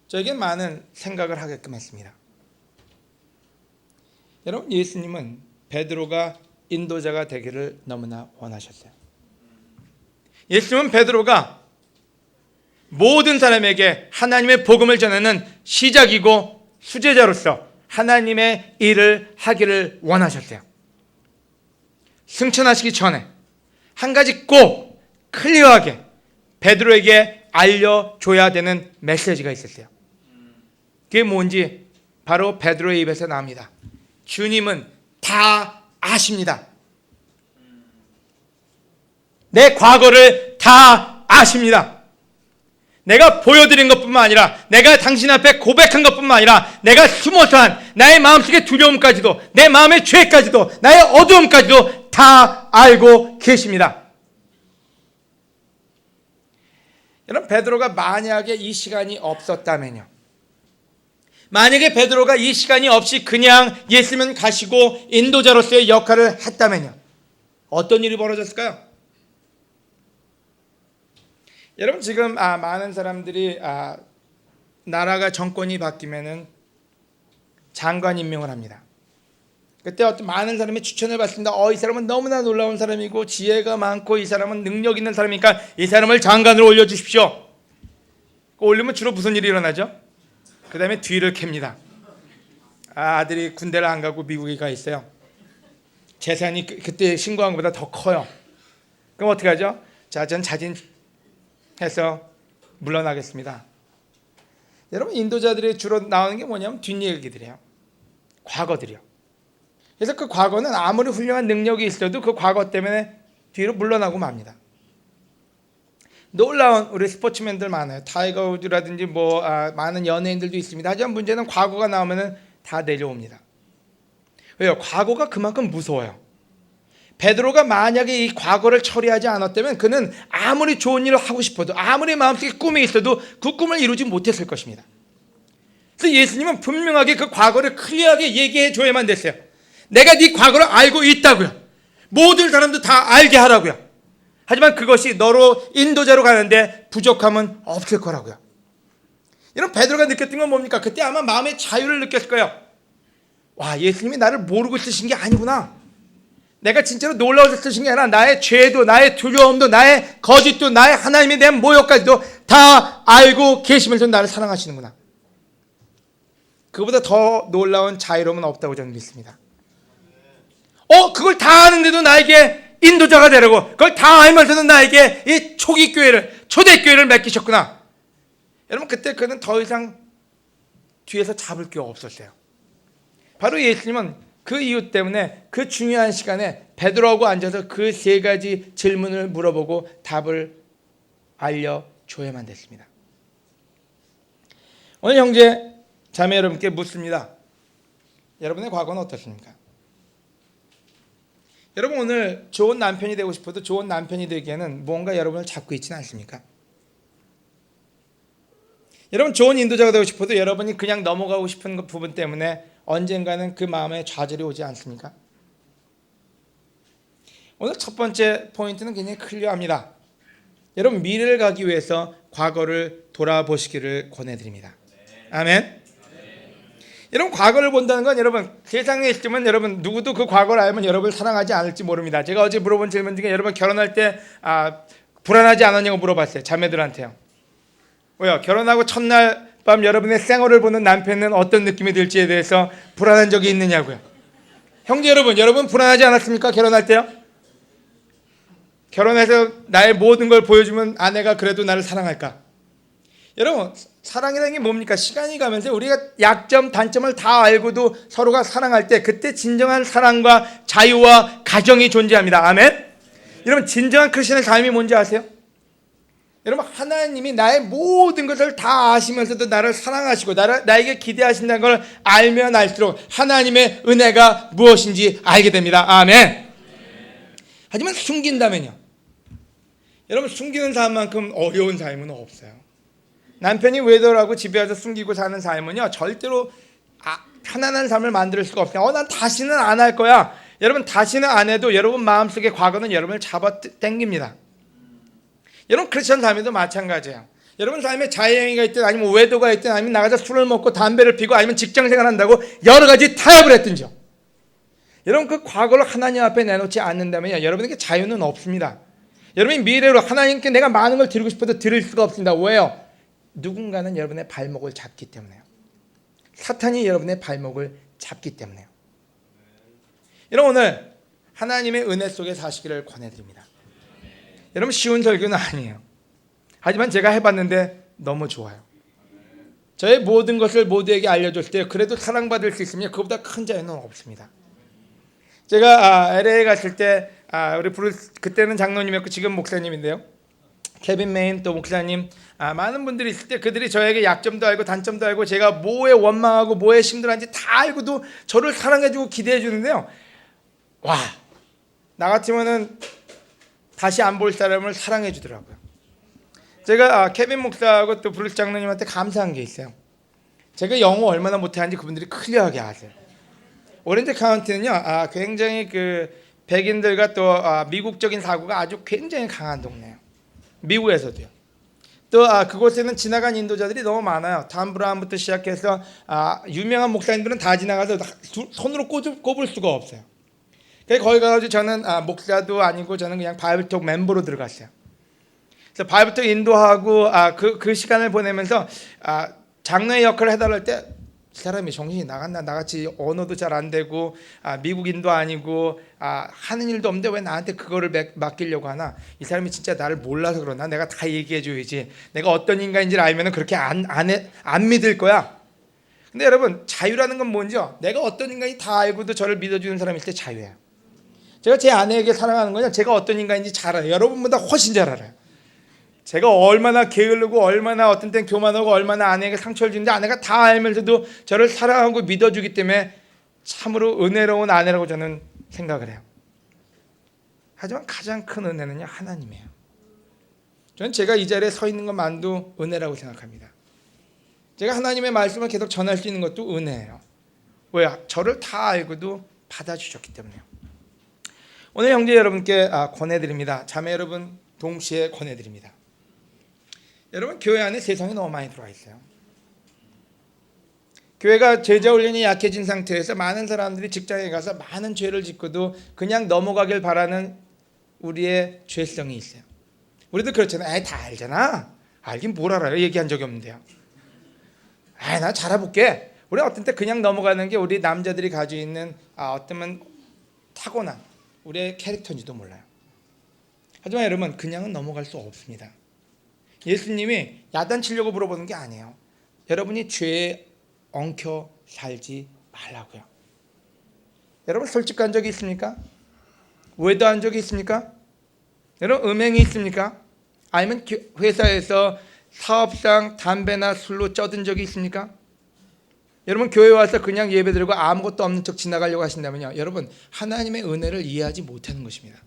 저에게 많은 생각을 하게끔 했습니다. 여러분, 예수님은 베드로가 인도자가 되기를 너무나 원하셨어요. 예수님은 베드로가 모든 사람에게 하나님의 복음을 전하는 시작이고 수제자로서 하나님의 일을 하기를 원하셨어요. 승천하시기 전에 한 가지 꼭 클리어하게 베드로에게 알려줘야 되는 메시지가 있었어요. 그게 뭔지 바로 베드로의 입에서 나옵니다. 주님은 다 아십니다. 내 과거를 다 아십니다. 내가 보여드린 것뿐만 아니라 내가 당신 앞에 고백한 것뿐만 아니라 내가 숨어서 한 나의 마음속의 두려움까지도 내 마음의 죄까지도 나의 어두움까지도 다 알고 계십니다. 여러분, 베드로가 만약에 이 시간이 없었다면요, 만약에 베드로가 이 시간이 없이 그냥 예수님 가시고 인도자로서의 역할을 했다면요, 어떤 일이 벌어졌을까요? 여러분, 지금 많은 사람들이 나라가 정권이 바뀌면은 장관 임명을 합니다. 그때 어떤 많은 사람이 추천을 받습니다. 이 사람은 너무나 놀라운 사람이고 지혜가 많고 이 사람은 능력 있는 사람이니까 이 사람을 장관으로 올려주십시오. 올리면 주로 무슨 일이 일어나죠? 그 다음에 뒤를 캡니다. 아들이 군대를 안 가고 미국에 가 있어요. 재산이 그때 신고한 것보다 더 커요. 그럼 어떻게 하죠? 자, 전 자진해서 물러나겠습니다. 여러분, 인도자들이 주로 나오는 게 뭐냐면 뒷얘기들이에요. 과거들이요. 그래서 그 과거는 아무리 훌륭한 능력이 있어도 그 과거 때문에 뒤로 물러나고 맙니다. 놀라운 우리 스포츠맨들 많아요. 타이거 우즈라든지 많은 연예인들도 있습니다. 하지만 문제는 과거가 나오면 다 내려옵니다. 왜요? 과거가 그만큼 무서워요. 베드로가 만약에 이 과거를 처리하지 않았다면 그는 아무리 좋은 일을 하고 싶어도, 아무리 마음속에 꿈이 있어도 그 꿈을 이루지 못했을 것입니다. 그래서 예수님은 분명하게 그 과거를 클리어하게 얘기해 줘야만 됐어요. 내가 네 과거를 알고 있다고요. 모든 사람도 다 알게 하라고요. 하지만 그것이 너로 인도자로 가는데 부족함은 없을 거라고요. 이런 베드로가 느꼈던 건 뭡니까? 그때 아마 마음의 자유를 느꼈을 거예요. 와, 예수님이 나를 모르고 쓰신 게 아니구나. 내가 진짜로 놀라워서 쓰신 게 아니라 나의 죄도, 나의 두려움도, 나의 거짓도, 나의 하나님에 대한 모욕까지도 다 알고 계시면서 나를 사랑하시는구나. 그보다 더 놀라운 자유로움은 없다고 저는 믿습니다. 그걸 다 아는데도 나에게 인도자가 되라고, 그걸 다 알면서도 나에게 이 초기 교회를, 초대교회를 맡기셨구나. 여러분, 그때 그는 더 이상 뒤에서 잡을 게 없었어요. 바로 예수님은 그 이유 때문에 그 중요한 시간에 베드로하고 앉아서 그 세 가지 질문을 물어보고 답을 알려줘야만 됐습니다. 오늘 형제 자매 여러분께 묻습니다. 여러분의 과거는 어떻습니까? 여러분, 오늘 좋은 남편이 되고 싶어도 좋은 남편이 되기에는 뭔가 여러분을 잡고 있지는 않습니까? 여러분, 좋은 인도자가 되고 싶어도 여러분이 그냥 넘어가고 싶은 부분 때문에 언젠가는 그 마음에 좌절이 오지 않습니까? 오늘 첫 번째 포인트는 굉장히 클리어합니다. 여러분, 미래를 가기 위해서 과거를 돌아보시기를 권해드립니다. 아멘. 여러분, 과거를 본다는 건 여러분 세상에 있으면 여러분 누구도 그 과거를 알면 여러분을 사랑하지 않을지 모릅니다. 제가 어제 물어본 질문 중에 여러분 결혼할 때 불안하지 않았냐고 물어봤어요. 자매들한테요. 왜요? 결혼하고 첫날 밤 여러분의 생얼을 보는 남편은 어떤 느낌이 들지에 대해서 불안한 적이 있느냐고요. 형제 여러분 불안하지 않았습니까? 결혼할 때요? 결혼해서 나의 모든 걸 보여주면 아내가 그래도 나를 사랑할까? 여러분, 사랑이라는 게 뭡니까? 시간이 가면서 우리가 약점, 단점을 다 알고도 서로가 사랑할 때 그때 진정한 사랑과 자유와 가정이 존재합니다. 아멘? 여러분, 진정한 크리스천의 삶이 뭔지 아세요? 여러분, 하나님이 나의 모든 것을 다 아시면서도 나를 사랑하시고 나에게 기대하신다는 걸 알면 알수록 하나님의 은혜가 무엇인지 알게 됩니다. 아멘? 하지만 숨긴다면요? 여러분, 숨기는 삶만큼 어려운 삶은 없어요. 남편이 외도라고 집에 와서 숨기고 사는 삶은요, 절대로 편안한 삶을 만들 수가 없어요. 난 다시는 안 할 거야. 여러분, 다시는 안 해도 여러분 마음속의 과거는 여러분을 잡아 당깁니다. 여러분, 크리스천 삶에도 마찬가지예요. 여러분 삶에 자해행위가 있든 아니면 외도가 있든 아니면 나가서 술을 먹고 담배를 피고 아니면 직장생활 한다고 여러 가지 타협을 했든지요. 여러분, 그 과거를 하나님 앞에 내놓지 않는다면 여러분에게 자유는 없습니다. 여러분이 미래로 하나님께 내가 많은 걸 드리고 싶어도 드릴 수가 없습니다. 왜요? 누군가는 여러분의 발목을 잡기 때문에요. 사탄이 여러분의 발목을 잡기 때문에요. 여러분, 오늘 하나님의 은혜 속에 사시기를 권해드립니다. 여러분, 쉬운 설교는 아니에요. 하지만 제가 해봤는데 너무 좋아요. 저의 모든 것을 모두에게 알려줬을 때 그래도 사랑받을 수 있으면 그보다 큰 자유는 없습니다. 제가 LA 갔을 때 우리 그때는 장로님이었고 지금 목사님인데요. 케빈 메인 또 목사님 많은 분들이 있을 때 그들이 저에게 약점도 알고 단점도 알고 제가 뭐에 원망하고 뭐에 힘들어하는지 다 알고도 저를 사랑해주고 기대해주는데요. 와, 나 같으면은 다시 안 볼 사람을 사랑해주더라고요. 제가 케빈 목사하고 또 브루스 장로님한테 감사한 게 있어요. 제가 영어 얼마나 못하는지 그분들이 클리어하게 아세요. 오렌지 카운티는요, 굉장히 그 백인들과 또 미국적인 사고가 아주 굉장히 강한 동네예요. 미국에서도요. 또 그곳에는 지나간 인도자들이 너무 많아요. 탐 브라운부터 시작해서 유명한 목사님들은 다 지나가서 손으로 꼽을 수가 없어요. 그래서 거기 가가지고 저는 목사도 아니고 저는 그냥 바이블톡 멤버로 들어갔어요. 그래서 바이블톡 인도하고 그 시간을 보내면서 장로의 역할을 해달랄 때 이 사람이 정신이 나갔나, 나같이 언어도 잘 안 되고 미국인도 아니고 하는 일도 없는데 왜 나한테 그거를 맡기려고 하나. 이 사람이 진짜 나를 몰라서 그러나. 내가 다 얘기해 줘야지. 내가 어떤 인간인지를 알면 그렇게 안 믿을 거야. 근데 여러분, 자유라는 건 뭔지요? 내가 어떤 인간이 다 알고도 저를 믿어주는 사람일 때 자유예요. 제가 제 아내에게 사랑하는 거냐, 제가 어떤 인간인지 잘 알아요. 여러분보다 훨씬 잘 알아요. 제가 얼마나 게으르고 얼마나 어떤 땐 교만하고 얼마나 아내에게 상처를 주는데 아내가 다 알면서도 저를 사랑하고 믿어주기 때문에 참으로 은혜로운 아내라고 저는 생각을 해요. 하지만 가장 큰 은혜는요, 하나님이에요. 저는 제가 이 자리에 서 있는 것만도 은혜라고 생각합니다. 제가 하나님의 말씀을 계속 전할 수 있는 것도 은혜예요. 왜요? 저를 다 알고도 받아주셨기 때문에요. 오늘 형제 여러분께 권해드립니다. 자매 여러분 동시에 권해드립니다. 여러분, 교회 안에 세상이 너무 많이 들어와 있어요. 교회가 제자 훈련이 약해진 상태에서 많은 사람들이 직장에 가서 많은 죄를 짓고도 그냥 넘어가길 바라는 우리의 죄성이 있어요. 우리도 그렇잖아요. 에이, 다 알잖아. 알긴 뭘 알아요. 얘기한 적이 없는데요. 에이, 나 잘 알아볼게. 우리 어떤 때 그냥 넘어가는 게 우리 남자들이 가지고 있는 어쩌면 타고난 우리의 캐릭터인지도 몰라요. 하지만 여러분, 그냥은 넘어갈 수 없습니다. 예수님이 야단치려고 물어보는 게 아니에요. 여러분이 죄에 엉켜 살지 말라고요. 여러분, 솔직한 적이 있습니까? 외도한 적이 있습니까? 여러분, 음행이 있습니까? 아니면 회사에서 사업상 담배나 술로 쩌든 적이 있습니까? 여러분, 교회 와서 그냥 예배드리고 아무것도 없는 척 지나가려고 하신다면요, 여러분, 하나님의 은혜를 이해하지 못하는 것입니다.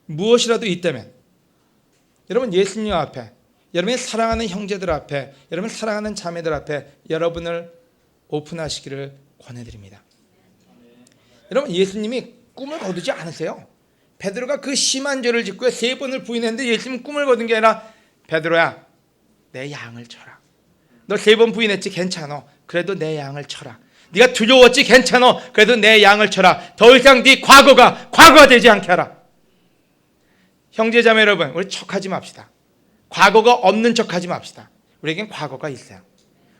무엇이라도 있다면 여러분, 예수님 앞에, 여러분의 사랑하는 형제들 앞에, 여러분 사랑하는 자매들 앞에 여러분을 오픈하시기를 권해드립니다. 여러분, 예수님이 꿈을 거두지 않으세요. 베드로가 그 심한 죄를 짓고 3번을 부인했는데 예수님은 꿈을 거둔 게 아니라, 베드로야, 내 양을 쳐라. 너 3번 부인했지? 괜찮아. 그래도 내 양을 쳐라. 네가 두려웠지? 괜찮아. 그래도 내 양을 쳐라. 더 이상 네 과거가 되지 않게 하라. 형제자매 여러분, 우리 척하지 맙시다. 과거가 없는 척하지 맙시다. 우리에겐 과거가 있어요.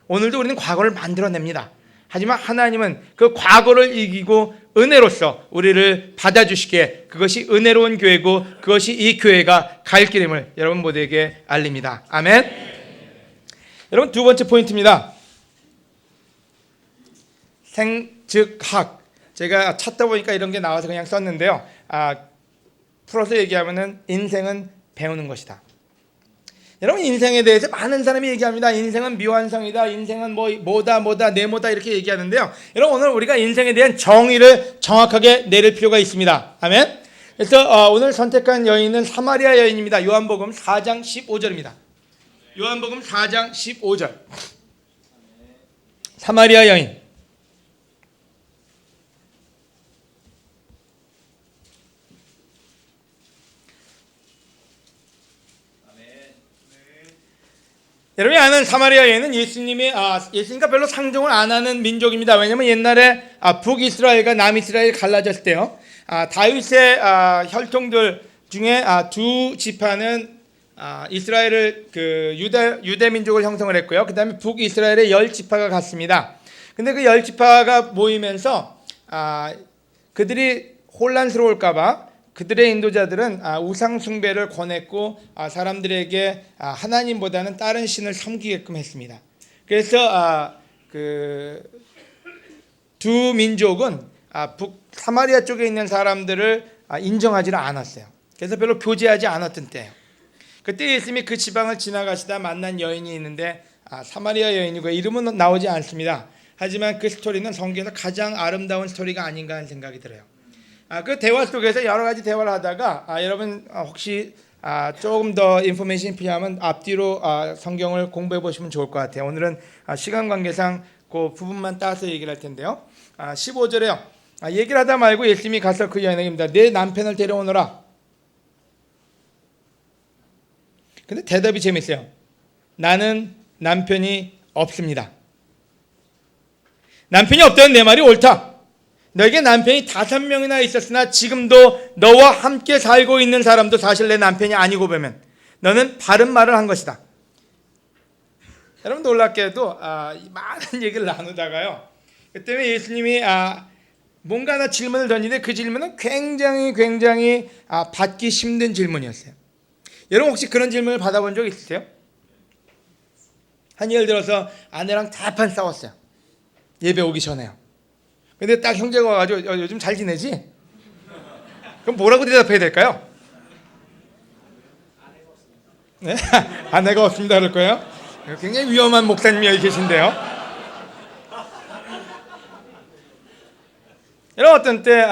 오늘도 우리는 과거를 만들어냅니다. 하지만 하나님은 그 과거를 이기고 은혜로서 우리를 받아주시기에 그것이 은혜로운 교회고 그것이 이 교회가 갈 길임을 여러분 모두에게 알립니다. 아멘. 여러분, 두 번째 포인트입니다. 생즉학. 제가 찾다 보니까 이런 게 나와서 그냥 썼는데요. 풀어서 얘기하면은 인생은 배우는 것이다. 여러분, 인생에 대해서 많은 사람이 얘기합니다. 인생은 미완성이다. 인생은 뭐다 네모다 이렇게 얘기하는데요. 여러분, 오늘 우리가 인생에 대한 정의를 정확하게 내릴 필요가 있습니다. 아멘. 그래서 오늘 선택한 여인은 사마리아 여인입니다. 요한복음 4장 15절입니다. 요한복음 4장 15절. 사마리아 여인. 여러분이 아는 사마리아 여인은 예수님과 별로 상종을 안 하는 민족입니다. 왜냐하면 옛날에 북이스라엘과 남이스라엘 갈라졌을 때요, 다윗의 혈통들 중에 두 지파는 이스라엘을 유대 민족을 형성을 했고요. 그 다음에 북이스라엘의 10지파가 갔습니다. 근데 그 10지파가 모이면서 그들이 혼란스러울까봐 그들의 인도자들은 우상 숭배를 권했고 사람들에게 하나님보다는 다른 신을 섬기게끔 했습니다. 그래서 그 두 민족은 사마리아 쪽에 있는 사람들을 인정하지는 않았어요. 그래서 별로 교제하지 않았던 때예요. 그때 예수님이 그 지방을 지나가시다 만난 여인이 있는데 사마리아 여인이고 이름은 나오지 않습니다. 하지만 그 스토리는 성경에서 가장 아름다운 스토리가 아닌가 하는 생각이 들어요. 그 대화 속에서 여러 가지 대화를 하다가 여러분 혹시 조금 더 인포메이션이 필요하면 앞뒤로 성경을 공부해 보시면 좋을 것 같아요. 오늘은 시간 관계상 그 부분만 따서 얘기를 할 텐데요. 15절에요. 얘기를 하다 말고 예수님이 가서 그 여인에게 입니다. 내 남편을 데려오너라. 근데 대답이 재밌어요. 나는 남편이 없습니다. 남편이 없다는 내 말이 옳다. 너에게 남편이 5명이나 있었으나 지금도 너와 함께 살고 있는 사람도 사실 내 남편이 아니고 보면 너는 바른 말을 한 것이다. 여러분 놀랍게도 이 많은 얘기를 나누다가요. 그때문에 예수님이 뭔가 하나 질문을 던지는데 그 질문은 굉장히 받기 힘든 질문이었어요. 여러분 혹시 그런 질문을 받아본 적 있으세요? 한 예를 들어서 아내랑 대판 싸웠어요. 예배 오기 전에요. 근데 딱 형제가 와가지고 요즘 잘 지내지? 그럼 뭐라고 대답해야 될까요? 네? 아내가 없습니다 그럴 거예요? 굉장히 위험한 목사님이 여기 계신데요. 이런 어떤 때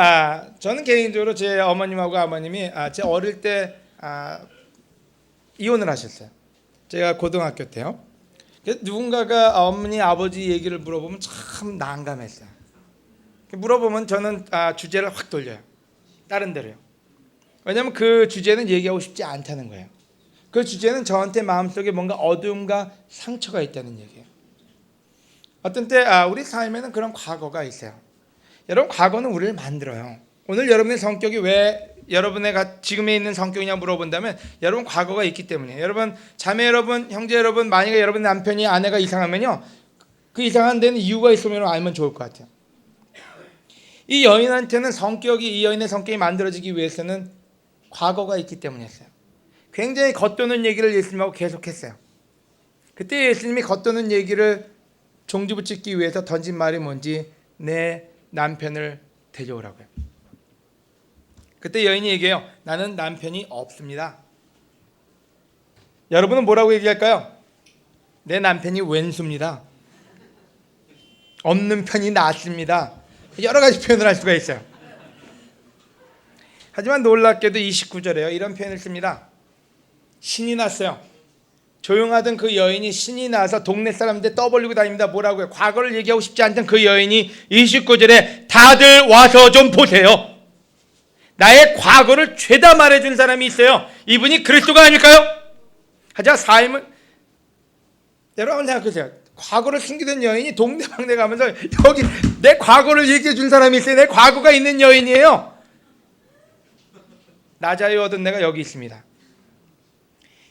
저는 개인적으로 제 어머님하고 아버님이 제 어릴 때 이혼을 하셨어요. 제가 고등학교 때요. 누군가가 어머니 아버지 얘기를 물어보면 참 난감했어요. 물어보면 저는 주제를 확 돌려요. 다른 데로요. 왜냐하면 그 주제는 얘기하고 싶지 않다는 거예요. 그 주제는 저한테 마음속에 뭔가 어두움과 상처가 있다는 얘기예요. 어떤 때 우리 삶에는 그런 과거가 있어요. 여러분 과거는 우리를 만들어요. 오늘 여러분의 성격이 왜 여러분의 지금에 있는 성격이냐 물어본다면 여러분 과거가 있기 때문이에요. 여러분 자매 여러분 형제 여러분 만약에 여러분 남편이 아내가 이상하면요 그 이상한 데는 이유가 있으면 알면 좋을 것 같아요. 이 여인한테는 이 여인의 성격이 만들어지기 위해서는 과거가 있기 때문이었어요. 굉장히 겉도는 얘기를 예수님하고 계속했어요. 그때 예수님이 겉도는 얘기를 종지부짓기 위해서 던진 말이 뭔지 내 남편을 데려오라고요. 그때 여인이 얘기해요. 나는 남편이 없습니다. 여러분은 뭐라고 얘기할까요? 내 남편이 왼수입니다. 없는 편이 낫습니다. 여러 가지 표현을 할 수가 있어요. 하지만 놀랍게도 29절에요. 이런 표현을 씁니다. 신이 났어요. 조용하던 그 여인이 신이 나서 동네 사람들 떠벌리고 다닙니다. 뭐라고요? 과거를 얘기하고 싶지 않던 그 여인이 29절에 다들 와서 좀 보세요. 나의 과거를 죄다 말해준 사람이 있어요. 이분이 그리스도가 아닐까요? 하지만 삶은 여러분 생각하세요. 과거를 숨기던 여인이 동네방네 가면서 여기 내 과거를 얘기해 준 사람이 있어요. 내 과거가 있는 여인이에요. 나 자유 얻은 내가 여기 있습니다.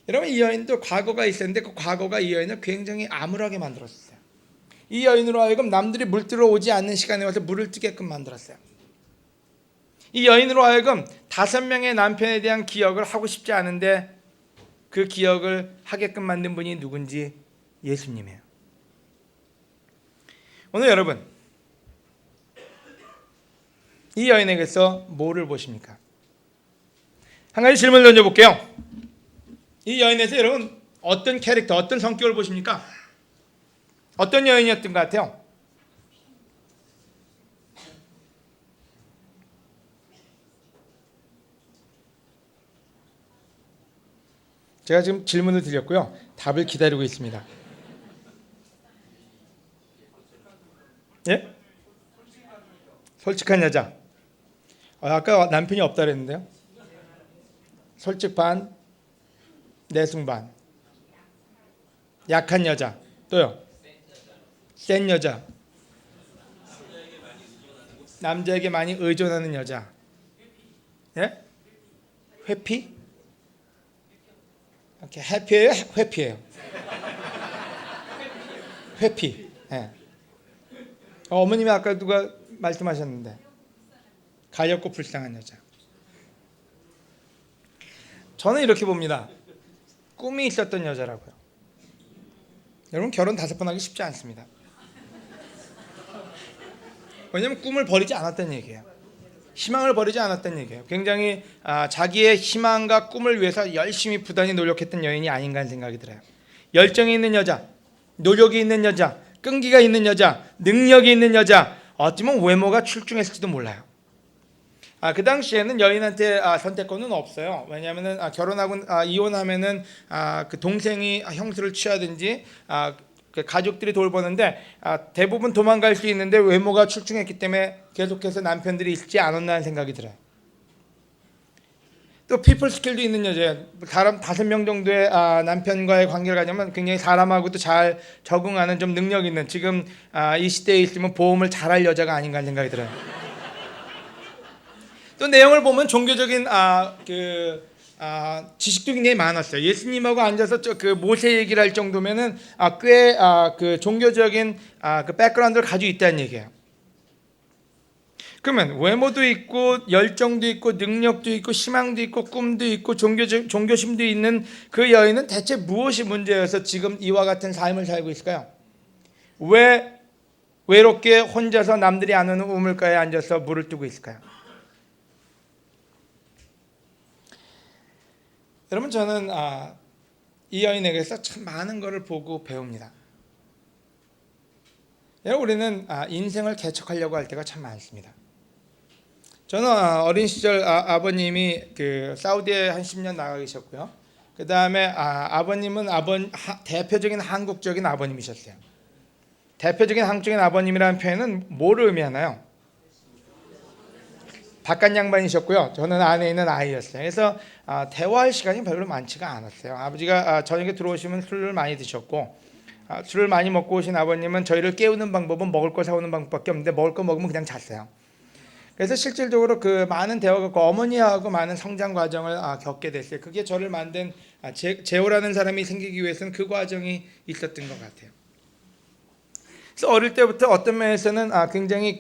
여러분 이 여인도 과거가 있었는데 그 과거가 이 여인을 굉장히 암울하게 만들었어요. 이 여인으로 하여금 남들이 물 들어오지 않는 시간에 와서 물을 뜨게끔 만들었어요. 이 여인으로 하여금 5명의 남편에 대한 기억을 하고 싶지 않은데 그 기억을 하게끔 만든 분이 누군지 예수님이에요. 오늘 여러분 이 여인에게서 뭐를 보십니까? 한 가지 질문을 던져볼게요. 이 여인에서 여러분 어떤 캐릭터, 어떤 성격을 보십니까? 어떤 여인이었던 것 같아요? 제가 지금 질문을 드렸고요. 답을 기다리고 있습니다. 예? 솔직한 여자. 아까 남편이 없다 그랬는데요. 솔직 반, 내숭 반. 약한 여자. 또요. 센 여자. 남자에게 많이 의존하는 여자. 예? 회피? 이렇게 해피예요? 회피예요? 회피. 예. 어머님이 아까 누가 말씀하셨는데 가엾고 불쌍한 여자. 저는 이렇게 봅니다. 꿈이 있었던 여자라고요. 여러분 결혼 5번 하기 쉽지 않습니다. 왜냐하면 꿈을 버리지 않았다는 얘기예요. 희망을 버리지 않았다는 얘기예요. 굉장히 자기의 희망과 꿈을 위해서 열심히 부단히 노력했던 여인이 아닌가 하는 생각이 들어요. 열정이 있는 여자, 노력이 있는 여자, 끈기가 있는 여자, 능력이 있는 여자, 어쩌면 외모가 출중했을지도 몰라요. 그 당시에는 여인한테 선택권은 없어요. 왜냐하면 결혼하고 이혼하면은 그 동생이 형수를 취하든지 그 가족들이 돌보는데 대부분 도망갈 수 있는데 외모가 출중했기 때문에 계속해서 남편들이 있지 않았나 하는 생각이 들어요. 또 피플 스킬도 있는 여자예요. 사람 5명 정도의 남편과의 관계를 가지면 굉장히 사람하고도 잘 적응하는 좀 능력 있는 지금 이 시대에 있으면 보험을 잘할 여자가 아닌가 하는 생각이 들어요. 또 내용을 보면 종교적인 지식도 굉장히 많았어요. 예수님하고 앉아서 그 모세 얘기를 할 정도면은 꽤 그 종교적인 그 백그라운드를 가지고 있다는 얘기예요. 그러면 외모도 있고 열정도 있고 능력도 있고 희망도 있고 꿈도 있고 종교심도 있는 그 여인은 대체 무엇이 문제여서 지금 이와 같은 삶을 살고 있을까요? 왜 외롭게 혼자서 남들이 안 오는 우물가에 앉아서 물을 뜨고 있을까요? 여러분, 저는 이 여인에게서 참 많은 것을 보고 배웁니다. 여러분, 우리는 인생을 개척하려고 할 때가 참 많습니다. 저는 어린 시절 아버님이 그 사우디에 한 10년 나가 계셨고요. 그 다음에 아버님은 대표적인 한국적인 아버님이셨어요. 대표적인 한국적인 아버님이라는 표현은 뭐를 의미하나요? 바깥 양반이셨고요. 저는 안에 있는 아이였어요. 그래서 대화할 시간이 별로 많지가 않았어요. 아버지가 저녁에 들어오시면 술을 많이 드셨고, 술을 많이 먹고 오신 아버님은 저희를 깨우는 방법은 먹을 거 사오는 방법밖에 없는데 먹을 거 먹으면 그냥 잤어요. 그래서 실질적으로 그 많은 대화가 어머니하고 많은 성장 과정을 겪게 됐어요. 그게 저를 만든 제호라는 사람이 생기기 위해서는 그 과정이 있었던 것 같아요. 그래서 어릴 때부터 어떤 면에서는 굉장히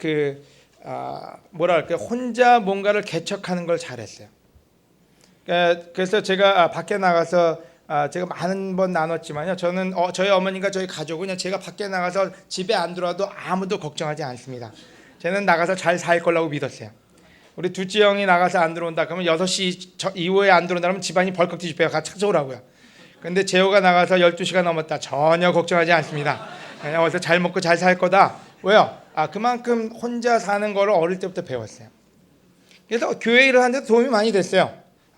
혼자 뭔가를 개척하는 걸 잘했어요. 그래서 제가 밖에 나가서 제가 많은 번 나눴지만요. 저는 저희 어머니가 저희 가족은 그냥 제가 밖에 나가서 집에 안 들어와도 아무도 걱정하지 않습니다. 저는 나가서 잘 살 거라고 믿었어요. 우리 둘째 형이 나가서 안 들어온다 그러면 6시 이후에 안 들어온다 그러면 집안이 벌컥 뒤집혀요. 같이 찾아오라고요. 근데 재호가 나가서 12시가 넘었다. 전혀 걱정하지 않습니다. 그냥 어디서 잘 먹고 잘 살 거다. 왜요? 그만큼 혼자 사는 거를 어릴 때부터 배웠어요. 그래서 교회 일을 하는데 도움이 많이 됐어요.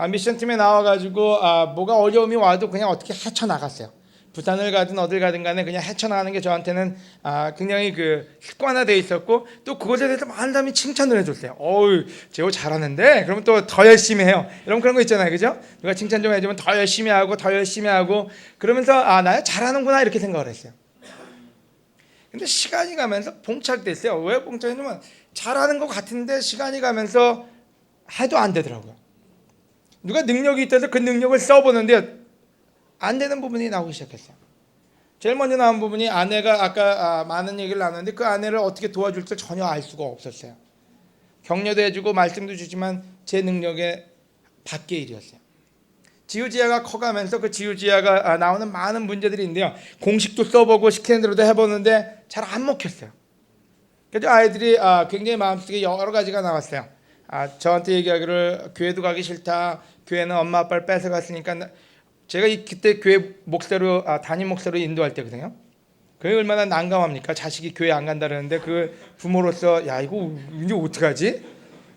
미션팀에 나와가지고 뭐가 어려움이 와도 그냥 어떻게 헤쳐나갔어요. 부산을 가든 어딜 가든 간에 그냥 헤쳐나가는 게 저한테는 굉장히 습관화되어 있었고, 또 그것에 대해서 많은 사람이 칭찬을 해줬어요. 어우, 재호 잘하는데? 그러면 또 더 열심히 해요. 여러분 그런 거 있잖아요. 그죠? 누가 칭찬 좀 해주면 더 열심히 하고 더 열심히 하고 그러면서 나 잘하는구나 이렇게 생각을 했어요. 근데 시간이 가면서 봉착됐어요. 왜 봉착했냐면 잘하는 것 같은데 시간이 가면서 해도 안 되더라고요. 누가 능력이 있다서 그 능력을 써보는데 안 되는 부분이 나오기 시작했어요. 제일 먼저 나온 부분이 아내가 아까 많은 얘기를 나눴는데 그 아내를 어떻게 도와줄지 전혀 알 수가 없었어요. 격려도 해주고 말씀도 주지만 제 능력의 밖의 일이었어요. 지우지아가 커가면서 그 지우지아가 나오는 많은 문제들이 있는데요. 공식도 써보고 시키는 대로도 해보는데 잘 안 먹혔어요. 그래서 아이들이 굉장히 마음속에 여러 가지가 나왔어요. 저한테 얘기하기를 교회도 가기 싫다. 교회는 엄마 아빠를 뺏어갔으니까. 제가 그때 교회 목사로 담임 목사로 인도할 때거든요. 그게 얼마나 난감합니까? 자식이 교회 안 간다 그러는데 그 부모로서 야 이거 이제 어떡하지?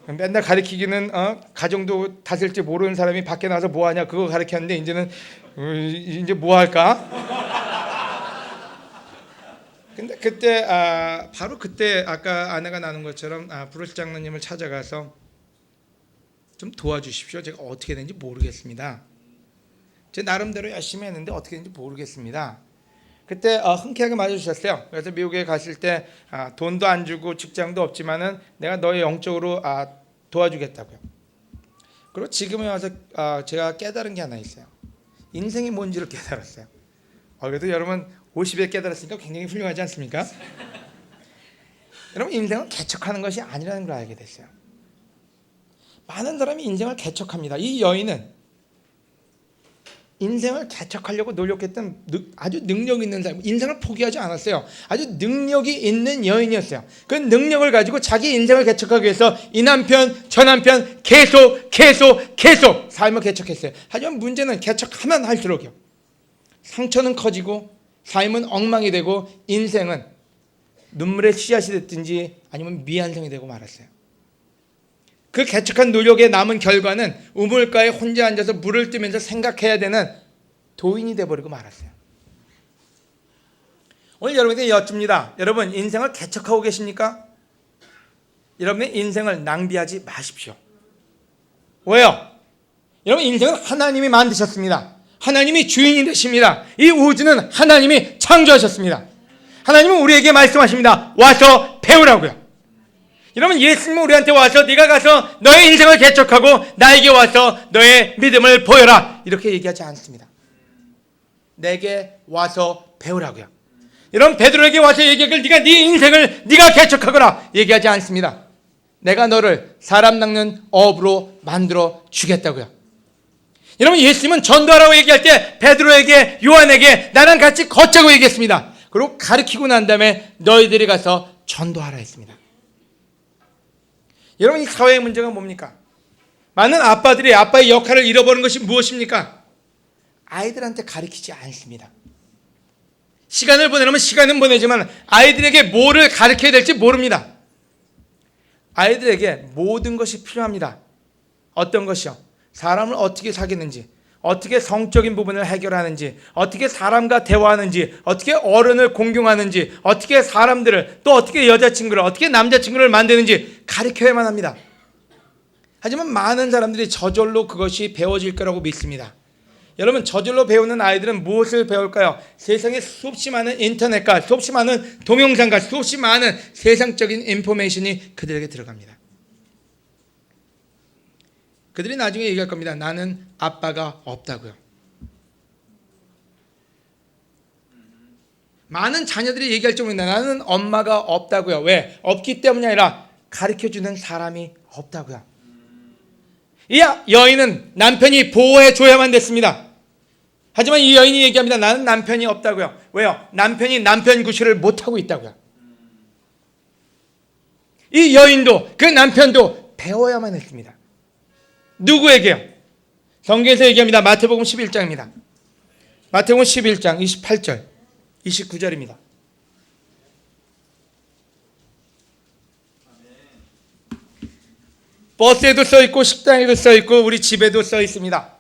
맨날 가르치기는 가정도 다스릴지 모르는 사람이 밖에 나가서 뭐 하냐 그거 가르쳤는데 이제는 이제 뭐 할까? 근데 그때 바로 그때 아까 아내가 나눈 것처럼 브루스 장로님을 찾아가서 좀 도와주십시오. 제가 어떻게 되는지 모르겠습니다. 제 나름대로 열심히 했는데 어떻게 되는지 모르겠습니다. 그때 흔쾌하게 맞아주셨어요. 그래서 미국에 갔을 때 돈도 안 주고 직장도 없지만은 내가 너의 영적으로 도와주겠다고요. 그리고 지금에 와서 제가 깨달은 게 하나 있어요. 인생이 뭔지를 깨달았어요. 그래도 여러분 50에 깨달았으니까 굉장히 훌륭하지 않습니까? 여러분 인생은 개척하는 것이 아니라는 걸 알게 됐어요. 많은 사람이 인생을 개척합니다. 이 여인은 인생을 개척하려고 노력했던 아주 능력 있는 사람, 인생을 포기하지 않았어요. 아주 능력이 있는 여인이었어요. 그 능력을 가지고 자기 인생을 개척하기 위해서 이 남편 저 남편 계속 삶을 개척했어요. 하지만 문제는 개척하면 할수록요, 상처는 커지고 삶은 엉망이 되고 인생은 눈물의 씨앗이 됐든지 아니면 미안성이 되고 말았어요. 그 개척한 노력에 남은 결과는 우물가에 혼자 앉아서 물을 뜨면서 생각해야 되는 도인이 되어버리고 말았어요. 오늘 여러분에게 여쭙니다. 여러분 인생을 개척하고 계십니까? 여러분의 인생을 낭비하지 마십시오. 왜요? 여러분 인생은 하나님이 만드셨습니다. 하나님이 주인이 되십니다. 이 우주는 하나님이 창조하셨습니다. 하나님은 우리에게 말씀하십니다. 와서 배우라고요. 이러면 예수님은 우리한테 와서 네가 가서 너의 인생을 개척하고 나에게 와서 너의 믿음을 보여라 이렇게 얘기하지 않습니다. 내게 와서 배우라고요. 여러분 베드로에게 와서 얘기하길 네가 네 인생을 네가 개척하거라 얘기하지 않습니다. 내가 너를 사람 낚는 어부로 만들어 주겠다고요. 여러분 예수님은 전도하라고 얘기할 때 베드로에게 요한에게 나랑 같이 걷자고 얘기했습니다. 그리고 가르치고 난 다음에 너희들이 가서 전도하라 했습니다. 여러분 이 사회의 문제가 뭡니까? 많은 아빠들이 아빠의 역할을 잃어버린 것이 무엇입니까? 아이들한테 가르치지 않습니다. 시간을 보내려면 시간은 보내지만 아이들에게 뭐를 가르쳐야 될지 모릅니다. 아이들에게 모든 것이 필요합니다. 어떤 것이요? 사람을 어떻게 사귀는지, 어떻게 성적인 부분을 해결하는지, 어떻게 사람과 대화하는지, 어떻게 어른을 공경하는지, 어떻게 사람들을, 또 어떻게 여자친구를, 어떻게 남자친구를 만드는지 가르쳐야만 합니다. 하지만 많은 사람들이 저절로 그것이 배워질 거라고 믿습니다. 여러분 저절로 배우는 아이들은 무엇을 배울까요? 세상에 수없이 많은 인터넷과 수없이 많은 동영상과 수없이 많은 세상적인 인포메이션이 그들에게 들어갑니다. 그들이 나중에 얘기할 겁니다. 나는 아빠가 없다고요. 많은 자녀들이 얘기할 정도입니다. 나는 엄마가 없다고요. 왜? 없기 때문이 아니라 가르쳐주는 사람이 없다고요. 이 여인은 남편이 보호해줘야만 됐습니다. 하지만 이 여인이 얘기합니다. 나는 남편이 없다고요. 왜요? 남편이 남편 구실을 못하고 있다고요. 이 여인도 그 남편도 배워야만 했습니다. 누구에게요? 성경에서 얘기합니다. 마태복음 11장입니다. 마태복음 11장 28절 29절입니다. 버스에도 써있고 식당에도 써있고 우리 집에도 써있습니다.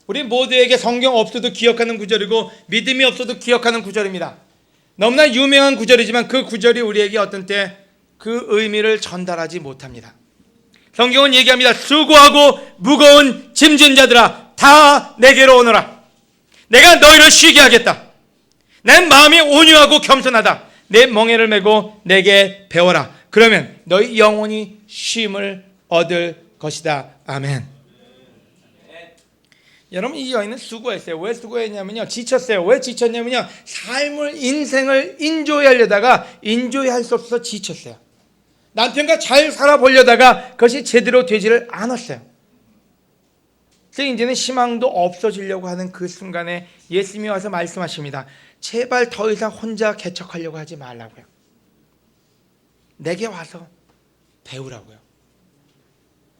우리 모두에게 성경 없어도 기억하는 구절이고 믿음이 없어도 기억하는 구절입니다. 너무나 유명한 구절이지만 그 구절이 우리에게 어떤 때 그 의미를 전달하지 못합니다. 성경은 얘기합니다. 수고하고 무거운 짐진 자들아 다 내게로 오너라. 내가 너희를 쉬게 하겠다. 내 마음이 온유하고 겸손하다. 내 멍에를 메고 내게 배워라. 그러면 너희 영혼이 쉼을 얻을 것이다. 아멘. 여러분 이 여인은 수고했어요. 왜 수고했냐면요. 지쳤어요. 왜 지쳤냐면요. 삶을 인생을 인조이하려다가 인조이할 수 없어서 지쳤어요. 남편과 잘 살아보려다가 그것이 제대로 되지를 않았어요. 그래서 이제는 희망도 없어지려고 하는 그 순간에 예수님이 와서 말씀하십니다. 제발 더 이상 혼자 개척하려고 하지 말라고요. 내게 와서 배우라고요.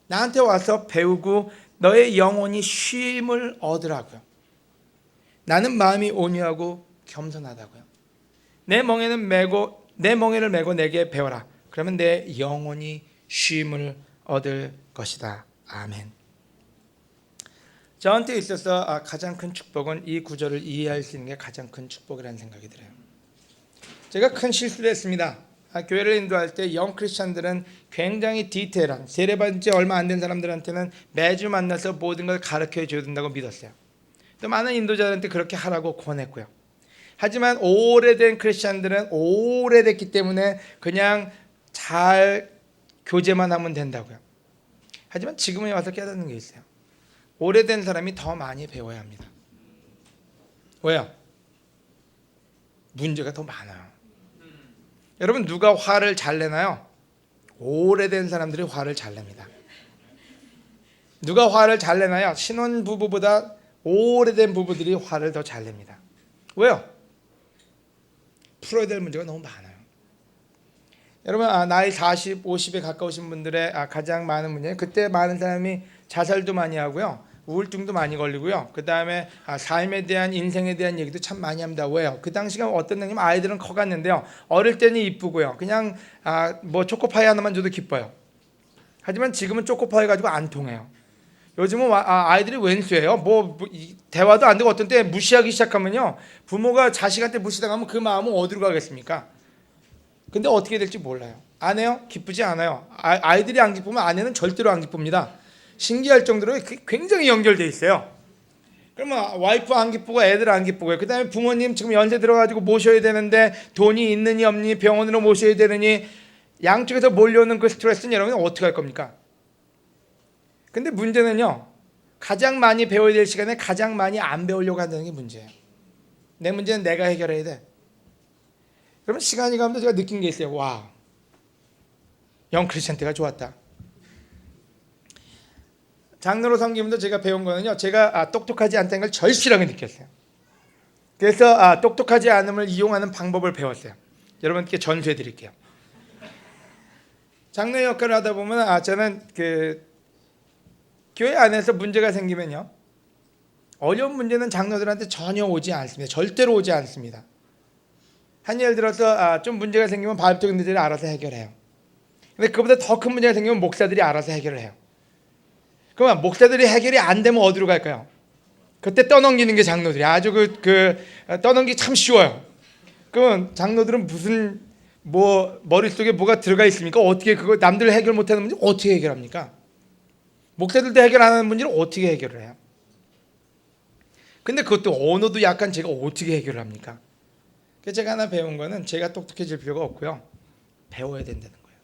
나한테 와서 배우고 너의 영혼이 쉼을 얻으라고요. 나는 마음이 온유하고 겸손하다고요. 내 멍에를 메고 내게 배워라. 그러면 내 영혼이 쉼을 얻을 것이다. 아멘. 저한테 있어서 가장 큰 축복은 이 구절을 이해할 수 있는 게 가장 큰 축복이라는 생각이 들어요. 제가 큰 실수를 했습니다. 교회를 인도할 때 영 크리스찬들은 굉장히 디테일한 세례받은 지 얼마 안 된 사람들한테는 매주 만나서 모든 걸 가르쳐 줘야 된다고 믿었어요. 또 많은 인도자들한테 그렇게 하라고 권했고요. 하지만 오래된 크리스찬들은 오래됐기 때문에 그냥 잘 교제만 하면 된다고요. 하지만 지금은 와서 깨닫는 게 있어요. 오래된 사람이 더 많이 배워야 합니다. 왜요? 문제가 더 많아요. 여러분 누가 화를 잘 내나요? 오래된 사람들이 화를 잘 냅니다. 누가 화를 잘 내나요? 신혼부부보다 오래된 부부들이 화를 더 잘 냅니다. 왜요? 풀어야 될 문제가 너무 많아요. 여러분 나이 40, 50에 가까우신 분들의 가장 많은 문제는 그때 많은 사람이 자살도 많이 하고요. 우울증도 많이 걸리고요. 그 다음에 삶에 대한 인생에 대한 얘기도 참 많이 합니다. 왜요? 그 당시가 어떤 냐면 아이들은 커갔는데요. 어릴 때는 이쁘고요. 그냥 뭐 초코파이 하나만 줘도 기뻐요. 하지만 지금은 초코파이 가지고 안 통해요. 요즘은 아이들이 왼수예요. 뭐 대화도 안 되고 어떤 때 무시하기 시작하면요. 부모가 자식한테 무시당하면 그 마음은 어디로 가겠습니까? 근데 어떻게 될지 몰라요. 아내요? 기쁘지 않아요. 아이들이 안 기쁘면 아내는 절대로 안 기쁩니다. 신기할 정도로 굉장히 연결돼 있어요. 그러면 와이프 안 기쁘고 애들 안 기쁘고요. 그 다음에 부모님 지금 연세 들어가지고 모셔야 되는데 돈이 있느니 없느니 병원으로 모셔야 되느니 양쪽에서 몰려오는 그 스트레스는 여러분 어떻게 할 겁니까? 근데 문제는요, 가장 많이 배워야 될 시간에 가장 많이 안 배우려고 한다는 게 문제예요. 내 문제는 내가 해결해야 돼. 그러면 시간이 가면서 제가 느낀 게 있어요. 와, 영 크리스천트가 좋았다. 장로로 섬기면서 제가 배운 거는요, 제가 똑똑하지 않다는 걸 절실하게 느꼈어요. 그래서 똑똑하지 않음을 이용하는 방법을 배웠어요. 여러분께 전수해 드릴게요. 장로 역할을 하다 보면 저는 그 교회 안에서 문제가 생기면요, 어려운 문제는 장로들한테 전혀 오지 않습니다. 절대로 오지 않습니다. 한 예를 들어서 좀 문제가 생기면 바울교인들이 알아서 해결해요. 근데 그보다 더 큰 문제가 생기면 목사들이 알아서 해결을 해요. 그러면 목사들이 해결이 안 되면 어디로 갈까요? 그때 떠넘기는 게 장로들이 아주 떠넘기기 참 쉬워요. 그러면 장로들은 무슨 머릿속에 뭐가 들어가 있습니까? 어떻게 그거 남들 해결 못하는 문제 어떻게 해결합니까? 목사들도 해결 안 하는 문제를 어떻게 해결을 해요? 근데 그것도 언어도 약간 제가 어떻게 해결을 합니까? 그래서 제가 하나 배운 거는 제가 똑똑해질 필요가 없고요, 배워야 된다는 거예요.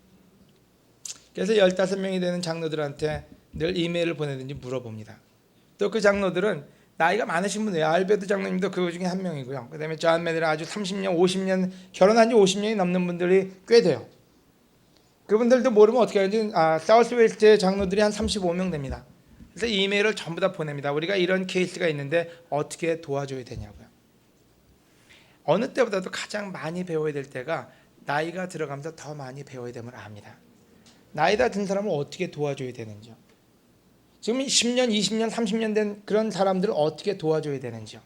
그래서 15명이 되는 장로들한테 늘 이메일을 보내든지 물어봅니다. 또 그 장로들은 나이가 많으신 분이에요. 알베드 장로님도 그 중에 한 명이고요. 그 다음에 존 메들은 아주 30년, 50년, 결혼한 지 50년이 넘는 분들이 꽤 돼요. 그분들도 모르면 어떻게 하는지 사우스웨스트 장로들이 한 35명 됩니다. 그래서 이메일을 전부 다 보냅니다. 우리가 이런 케이스가 있는데 어떻게 도와줘야 되냐고요. 어느 때보다도 가장 많이 배워야 될 때가 나이가 들어가면서 더 많이 배워야 됨을 압니다. 나이가 든 사람을 어떻게 도와줘야 되는지요. 지금 10년, 20년, 30년 된 그런 사람들을 어떻게 도와줘야 되는지요.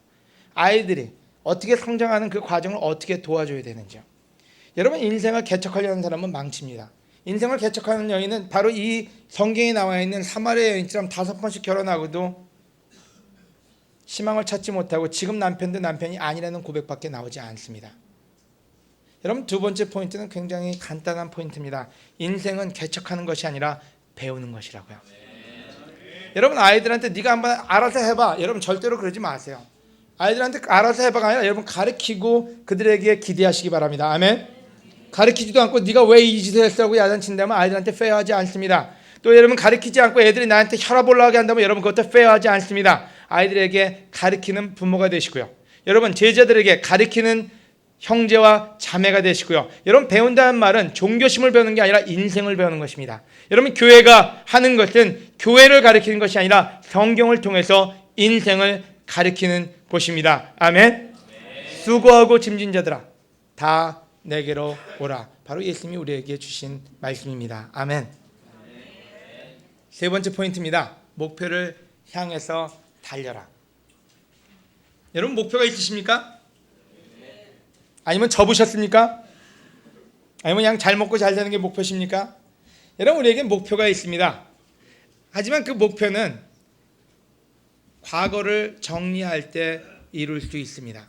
아이들이 어떻게 성장하는 그 과정을 어떻게 도와줘야 되는지요. 여러분, 인생을 개척하려는 사람은 망칩니다. 인생을 개척하는 여인은 바로 이 성경에 나와 있는 사마리아 여인처럼 5번씩 결혼하고도 희망을 찾지 못하고 지금 남편도 남편이 아니라는 고백밖에 나오지 않습니다. 여러분, 두 번째 포인트는 굉장히 간단한 포인트입니다. 인생은 개척하는 것이 아니라 배우는 것이라고요. 여러분, 아이들한테 네가 한번 알아서 해봐, 여러분 절대로 그러지 마세요. 아이들한테 알아서 해봐가 아니라 여러분 가르치고 그들에게 기대하시기 바랍니다. 아멘. 가르치지도 않고 네가 왜 이 짓을 했다고 야단친다면 아이들한테 페어하지 않습니다. 또 여러분, 가르치지 않고 애들이 나한테 혈압 올라가게 한다면 여러분 그것도 페어하지 않습니다. 아이들에게 가르치는 부모가 되시고요, 여러분 제자들에게 가르치는 형제와 자매가 되시고요, 여러분 배운다는 말은 종교심을 배우는 게 아니라 인생을 배우는 것입니다. 여러분, 교회가 하는 것은 교회를 가르치는 것이 아니라 성경을 통해서 인생을 가르치는 곳입니다. 아멘. 수고하고 짐진 자들아 다 내게로 오라. 바로 예수님이 우리에게 주신 말씀입니다. 아멘. 세 번째 포인트입니다. 목표를 향해서 달려라. 여러분, 목표가 있으십니까? 아니면 접으셨습니까? 아니면 그냥 잘 먹고 잘 사는 게 목표십니까? 여러분, 우리에게 목표가 있습니다. 하지만 그 목표는 과거를 정리할 때 이룰 수 있습니다.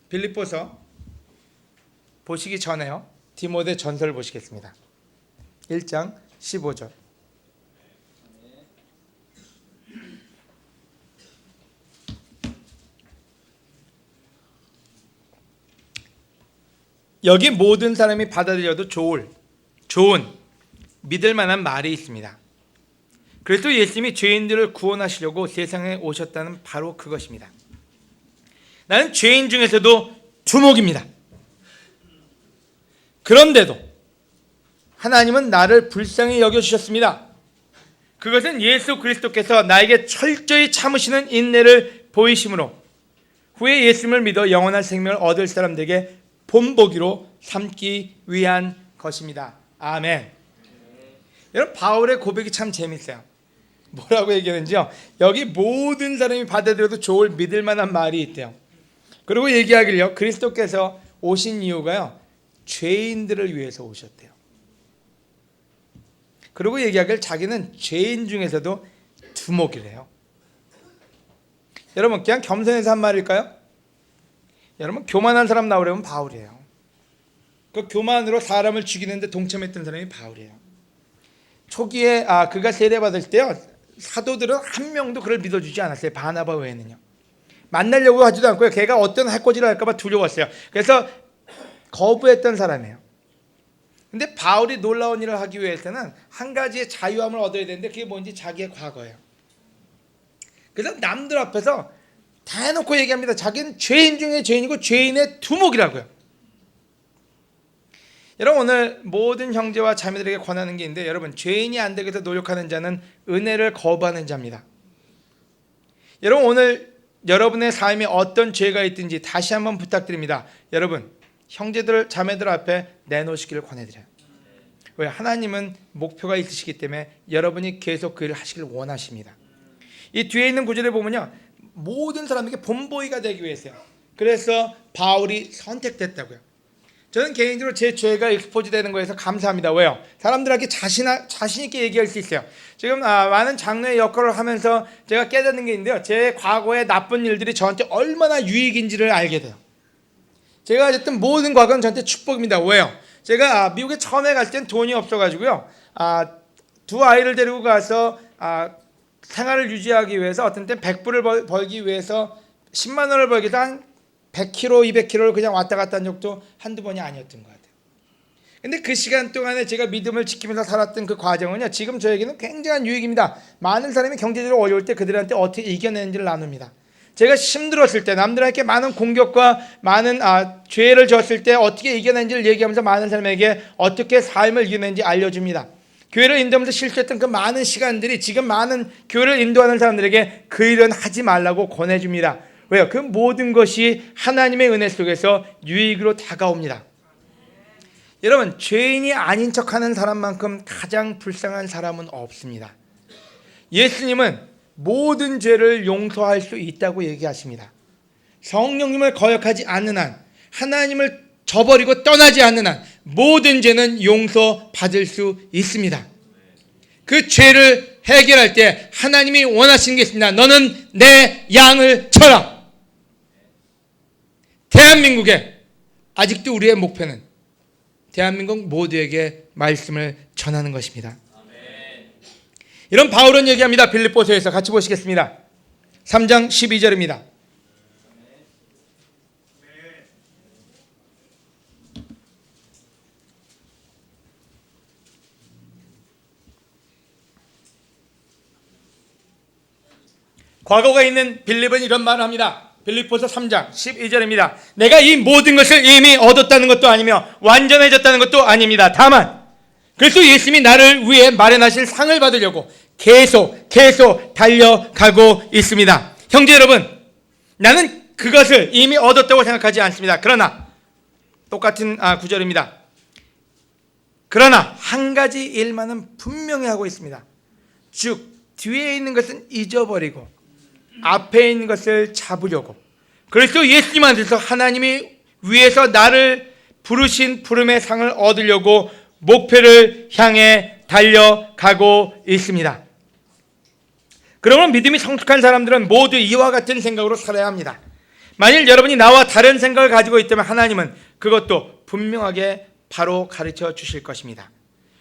빌립보서 보시기 전에요, 디모데 전서를 보시겠습니다. 1장 15절. 여기 모든 사람이 받아들여도 좋은 믿을 만한 말이 있습니다. 그래서 예수님이 죄인들을 구원하시려고 세상에 오셨다는 바로 그것입니다. 나는 죄인 중에서도 두목입니다. 그런데도 하나님은 나를 불쌍히 여겨주셨습니다. 그것은 예수 그리스도께서 나에게 철저히 참으시는 인내를 보이심으로 후에 예수님을 믿어 영원한 생명을 얻을 사람들에게 본보기로 삼기 위한 것입니다. 아멘. 여러분, 바울의 고백이 참 재밌어요. 뭐라고 얘기하는지요, 여기 모든 사람이 받아들여도 좋을 믿을 만한 말이 있대요. 그리고 얘기하길요, 그리스도께서 오신 이유가요, 죄인들을 위해서 오셨대요. 그리고 얘기하길 자기는 죄인 중에서도 두목이래요. 여러분, 그냥 겸손해서 한 말일까요? 여러분, 교만한 사람 나오려면 바울이에요. 그 교만으로 사람을 죽이는데 동참했던 사람이 바울이에요. 초기에 그가 세례받을 때요, 사도들은 한 명도 그를 믿어주지 않았어요. 바나바 외에는요. 만나려고 하지도 않고요, 걔가 어떤 해코지를 할까 봐 두려웠어요. 그래서 거부했던 사람이에요. 근데 바울이 놀라운 일을 하기 위해서는 한 가지의 자유함을 얻어야 되는데 그게 뭔지 자기의 과거예요. 그래서 남들 앞에서 대놓고 얘기합니다. 자기는 죄인 중에 죄인이고 죄인의 두목이라고요. 여러분, 오늘 모든 형제와 자매들에게 권하는 게 있는데, 여러분, 죄인이 안 되기 위해서 노력하는 자는 은혜를 거부하는 자입니다. 여러분, 오늘 여러분의 삶에 어떤 죄가 있든지 다시 한번 부탁드립니다. 여러분, 형제들 자매들 앞에 내놓으시기를 권해드려요. 왜? 하나님은 목표가 있으시기 때문에 여러분이 계속 그 일을 하시길 원하십니다. 이 뒤에 있는 구절에 보면요, 모든 사람에게 본보이가 되기 위해서요. 그래서 바울이 선택됐다고요. 저는 개인적으로 제 죄가 익스포즈 되는 거에서 감사합니다. 왜요? 사람들에게 자신 있게 얘기할 수 있어요. 지금 많은 장로의 역할을 하면서 제가 깨닫는 게 있는데요, 제 과거의 나쁜 일들이 저한테 얼마나 유익인지를 알게 돼요. 제가 어쨌든 모든 과거는 저한테 축복입니다. 왜요? 제가 미국에 처음에 갈 땐 돈이 없어가지고요, 두 아이를 데리고 가서 생활을 유지하기 위해서 어떤 때 100불을 벌기 위해서 10만 원을 벌기 위해서 한 100km, 200km를 그냥 왔다 갔다 한 적도 한두 번이 아니었던 것 같아요. 근데 그 시간 동안에 제가 믿음을 지키면서 살았던 그 과정은요, 지금 저에게는 굉장한 유익입니다. 많은 사람이 경제적으로 어려울 때 그들한테 어떻게 이겨내는지를 나눕니다. 제가 힘들었을 때, 남들에게 많은 공격과 많은 죄를 졌을 때 어떻게 이겨내는지를 얘기하면서 많은 사람에게 어떻게 삶을 이겨내는지 알려줍니다. 교회를 인도하면서 실수했던 그 많은 시간들이 지금 많은 교회를 인도하는 사람들에게 그 일은 하지 말라고 권해줍니다. 왜요? 그 모든 것이 하나님의 은혜 속에서 유익으로 다가옵니다. 여러분, 죄인이 아닌 척하는 사람만큼 가장 불쌍한 사람은 없습니다. 예수님은 모든 죄를 용서할 수 있다고 얘기하십니다. 성령님을 거역하지 않는 한, 하나님을 저버리고 떠나지 않는 한 모든 죄는 용서받을 수 있습니다. 그 죄를 해결할 때 하나님이 원하시는 게 있습니다. 너는 내 양을 쳐라. 대한민국에 아직도 우리의 목표는 대한민국 모두에게 말씀을 전하는 것입니다. 이런 바울은 얘기합니다. 빌립보서에서 같이 보시겠습니다. 3장 12절입니다. 과거가 있는 빌립은 이런 말을 합니다. 빌립보서 3장 12절입니다. 내가 이 모든 것을 이미 얻었다는 것도 아니며 완전해졌다는 것도 아닙니다. 다만 그리스도 예수님이 나를 위해 마련하실 상을 받으려고 계속 달려가고 있습니다. 형제 여러분, 나는 그것을 이미 얻었다고 생각하지 않습니다. 그러나 똑같은 구절입니다. 그러나 한 가지 일만은 분명히 하고 있습니다. 즉 뒤에 있는 것은 잊어버리고 앞에 있는 것을 잡으려고 그리스도 예수님 안에서 하나님이 위해서 나를 부르신 부름의 상을 얻으려고 목표를 향해 달려가고 있습니다. 그러면 믿음이 성숙한 사람들은 모두 이와 같은 생각으로 살아야 합니다. 만일 여러분이 나와 다른 생각을 가지고 있다면 하나님은 그것도 분명하게 바로 가르쳐 주실 것입니다.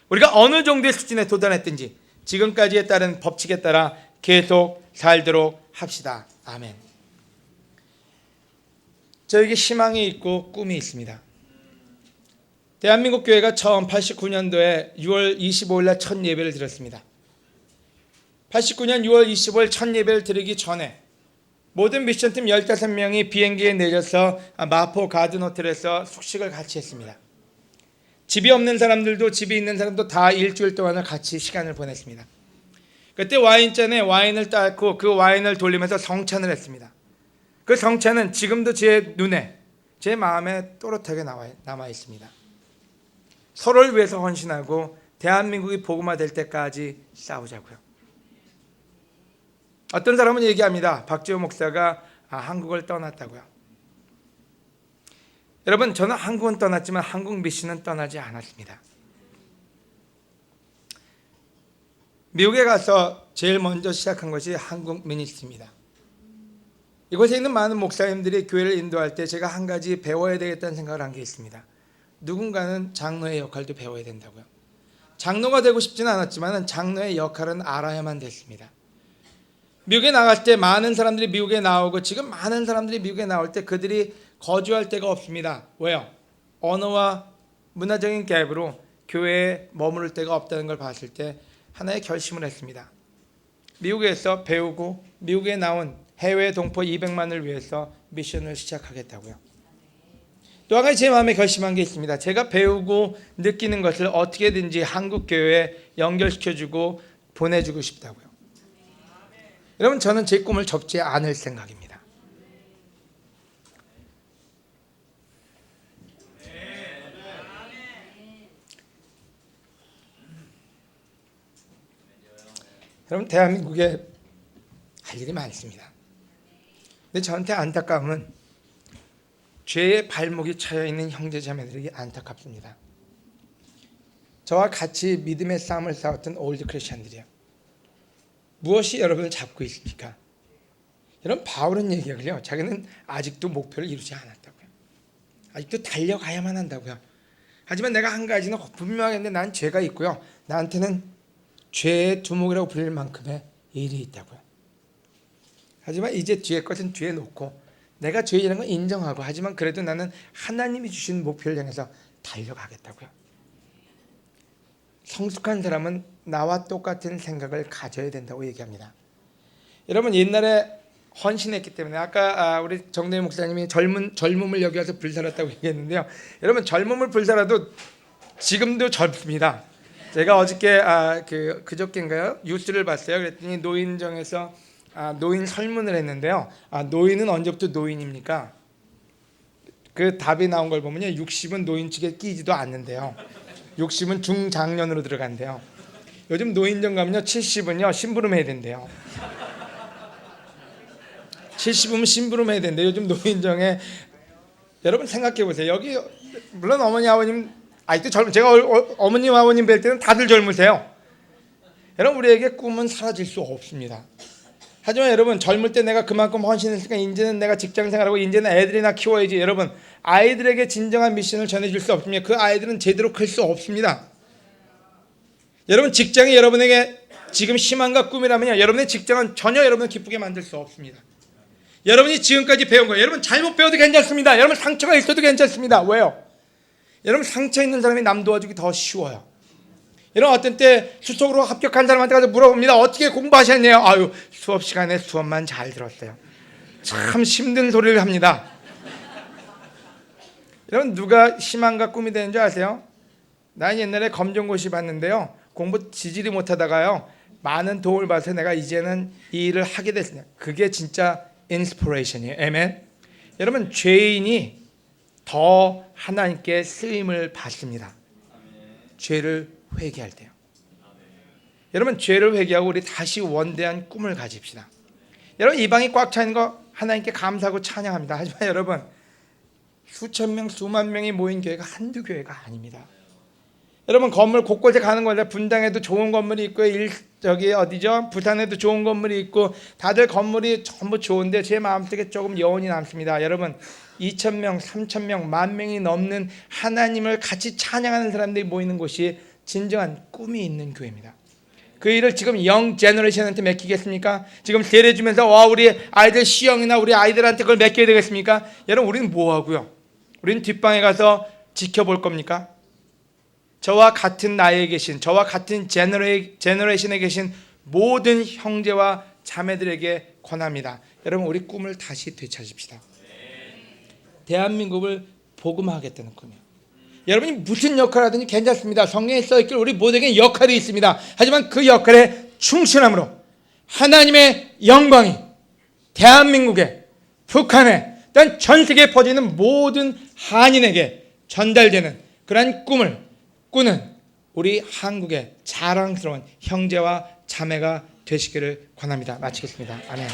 우리가 어느 정도의 수준에 도달했든지 지금까지에 따른 법칙에 따라 계속 살도록 합시다. 아멘. 저에게 희망이 있고 꿈이 있습니다. 대한민국 교회가 처음 89년도에 6월 25일 날 첫 예배를 드렸습니다. 89년 6월 25일 첫 예배를 드리기 전에 모든 미션팀 15명이 비행기에 내려서 마포 가든 호텔에서 숙식을 같이 했습니다. 집이 없는 사람들도 집이 있는 사람도 다 일주일 동안을 같이 시간을 보냈습니다. 그때 와인잔에 와인을 따고 그 와인을 돌리면서 성찬을 했습니다. 그 성찬은 지금도 제 눈에, 제 마음에 또렷하게 남아 있습니다. 서로를 위해서 헌신하고 대한민국이 복음화될 때까지 싸우자고요. 어떤 사람은 얘기합니다. 박지호 목사가 한국을 떠났다고요. 여러분, 저는 한국은 떠났지만 한국 미션은 떠나지 않았습니다. 미국에 가서 제일 먼저 시작한 것이 한국 미니스트리입니다. 이곳에 있는 많은 목사님들이 교회를 인도할 때 제가 한 가지 배워야 되겠다는 생각을 한 게 있습니다. 누군가는 장로의 역할도 배워야 된다고요. 장로가 되고 싶지는 않았지만 장로의 역할은 알아야만 됐습니다. 미국에 나갈 때 많은 사람들이 미국에 나오고 지금 많은 사람들이 미국에 나올 때 그들이 거주할 데가 없습니다. 왜요? 언어와 문화적인 갭으로 교회에 머무를 데가 없다는 걸 봤을 때 하나의 결심을 했습니다. 미국에서 배우고 미국에 나온 해외 동포 200만을 위해서 미션을 시작하겠다고요. 또 한 가지 제 마음에 결심한 게 있습니다. 제가 배우고 느끼는 것을 어떻게든지 한국 교회에 연결시켜주고 보내주고 싶다고요. 여러분, 저는 제 꿈을 접지 않을 생각입니다. 여러분, 대한민국에 할 일이 많습니다. 근데 저한테 안타까움은 죄의 발목이 차여 있는 형제자매들에게 안타깝습니다. 저와 같이 믿음의 싸움을 싸웠던 올드 크리스천들이요. 무엇이 여러분을 잡고 있습니까? 여러분, 바울은 얘기하고요. 자기는 아직도 목표를 이루지 않았다고요. 아직도 달려가야만 한다고요. 하지만 내가 한 가지는 분명하겠는데 난 죄가 있고요. 나한테는 죄의 두목이라고 불릴 만큼의 일이 있다고요. 하지만 이제 뒤에 것은 뒤에 놓고 내가 죄인이라는 걸 인정하고, 하지만 그래도 나는 하나님이 주신 목표를 향해서 달려가겠다고요. 성숙한 사람은 나와 똑같은 생각을 가져야 된다고 얘기합니다. 여러분, 옛날에 헌신했기 때문에 아까 우리 정대희 목사님이 젊음을 여기 와서 불살았다고 얘기했는데요. 여러분, 젊음을 불살아도 지금도 젊습니다. 제가 어저께 그저께인가요? 뉴스를 봤어요. 그랬더니 노인정에서 노인 설문을 했는데요. 노인은 언제부터 노인입니까? 그 답이 나온 걸 보면요, 60은 노인 측에 끼지도 않는데요. 60은 중장년으로 들어간대요. 요즘 노인정 가면요, 70은요 심부름 해야 된대요. 70이면 심부름 해야 된대요. 요즘 노인정에. 여러분 생각해 보세요. 여기 물론 어머니 아버님 아직도 젊은, 제가 어머님 아버님 뵐 때는 다들 젊으세요. 여러분, 우리에게 꿈은 사라질 수 없습니다. 하지만 여러분, 젊을 때 내가 그만큼 헌신했으니까 이제는 내가 직장생활하고 이제는 애들이나 키워야지. 여러분, 아이들에게 진정한 미션을 전해줄 수 없으면 그 아이들은 제대로 클 수 없습니다. 여러분, 직장이 여러분에게 지금 희망과 꿈이라면요, 여러분의 직장은 전혀 여러분을 기쁘게 만들 수 없습니다. 여러분이 지금까지 배운 거예요. 여러분, 잘못 배워도 괜찮습니다. 여러분, 상처가 있어도 괜찮습니다. 왜요? 여러분, 상처 있는 사람이 남 도와주기 더 쉬워요. 여러분, 어떤 때 수석으로 합격한 사람한테 가서 물어봅니다. 어떻게 공부하셨냐요? 아유, 수업 시간에 수업만 잘 들었어요. 참 힘든 소리를 합니다. 여러분, 누가 희망과 꿈이 되는 줄 아세요? 난 옛날에 검정고시 봤는데요, 공부 지질이 못하다가요 많은 도움을 받아서 내가 이제는 이 일을 하게 됐습니다. 그게 진짜 인스피레이션이에요. 아멘. 여러분, 죄인이 더 하나님께 쓰임을 받습니다. 죄를 회개할 때요. 여러분, 죄를 회개하고 우리 다시 원대한 꿈을 가집시다. 여러분, 이 방이 꽉 차 있는 거 하나님께 감사하고 찬양합니다. 하지만 여러분, 수천 명, 수만 명이 모인 교회가 한두 교회가 아닙니다. 여러분, 건물 곳곳에 가는 거죠. 분당에도 좋은 건물이 있고, 부산에도 좋은 건물이 있고, 다들 건물이 전부 좋은데 제 마음속에 조금 여운이 남습니다. 여러분, 2,000명, 3,000명, 10,000명이 넘는 하나님을 같이 찬양하는 사람들이 모이는 곳이 진정한 꿈이 있는 교회입니다. 그 일을 지금 영 제너레이션한테 맡기겠습니까? 지금 세례 주면서 우리 아이들 시영이나 우리 아이들한테 그걸 맡겨야 되겠습니까? 여러분, 우리는 뭐 하고요? 우리는 뒷방에 가서 지켜볼 겁니까? 저와 같은 나이에 계신, 저와 같은 제너레이션에 계신 모든 형제와 자매들에게 권합니다. 여러분, 우리 꿈을 다시 되찾읍시다. 대한민국을 복음화하겠다는 꿈이요. 여러분이 무슨 역할을 하든지 괜찮습니다. 성경에 써있길 우리 모두에게 역할이 있습니다. 하지만 그 역할에 충실함으로 하나님의 영광이 대한민국에, 북한에, 또한 전 세계에 퍼지는 모든 한인에게 전달되는 그러한 꿈을 꾸는 우리 한국의 자랑스러운 형제와 자매가 되시기를 권합니다. 마치겠습니다. 아멘.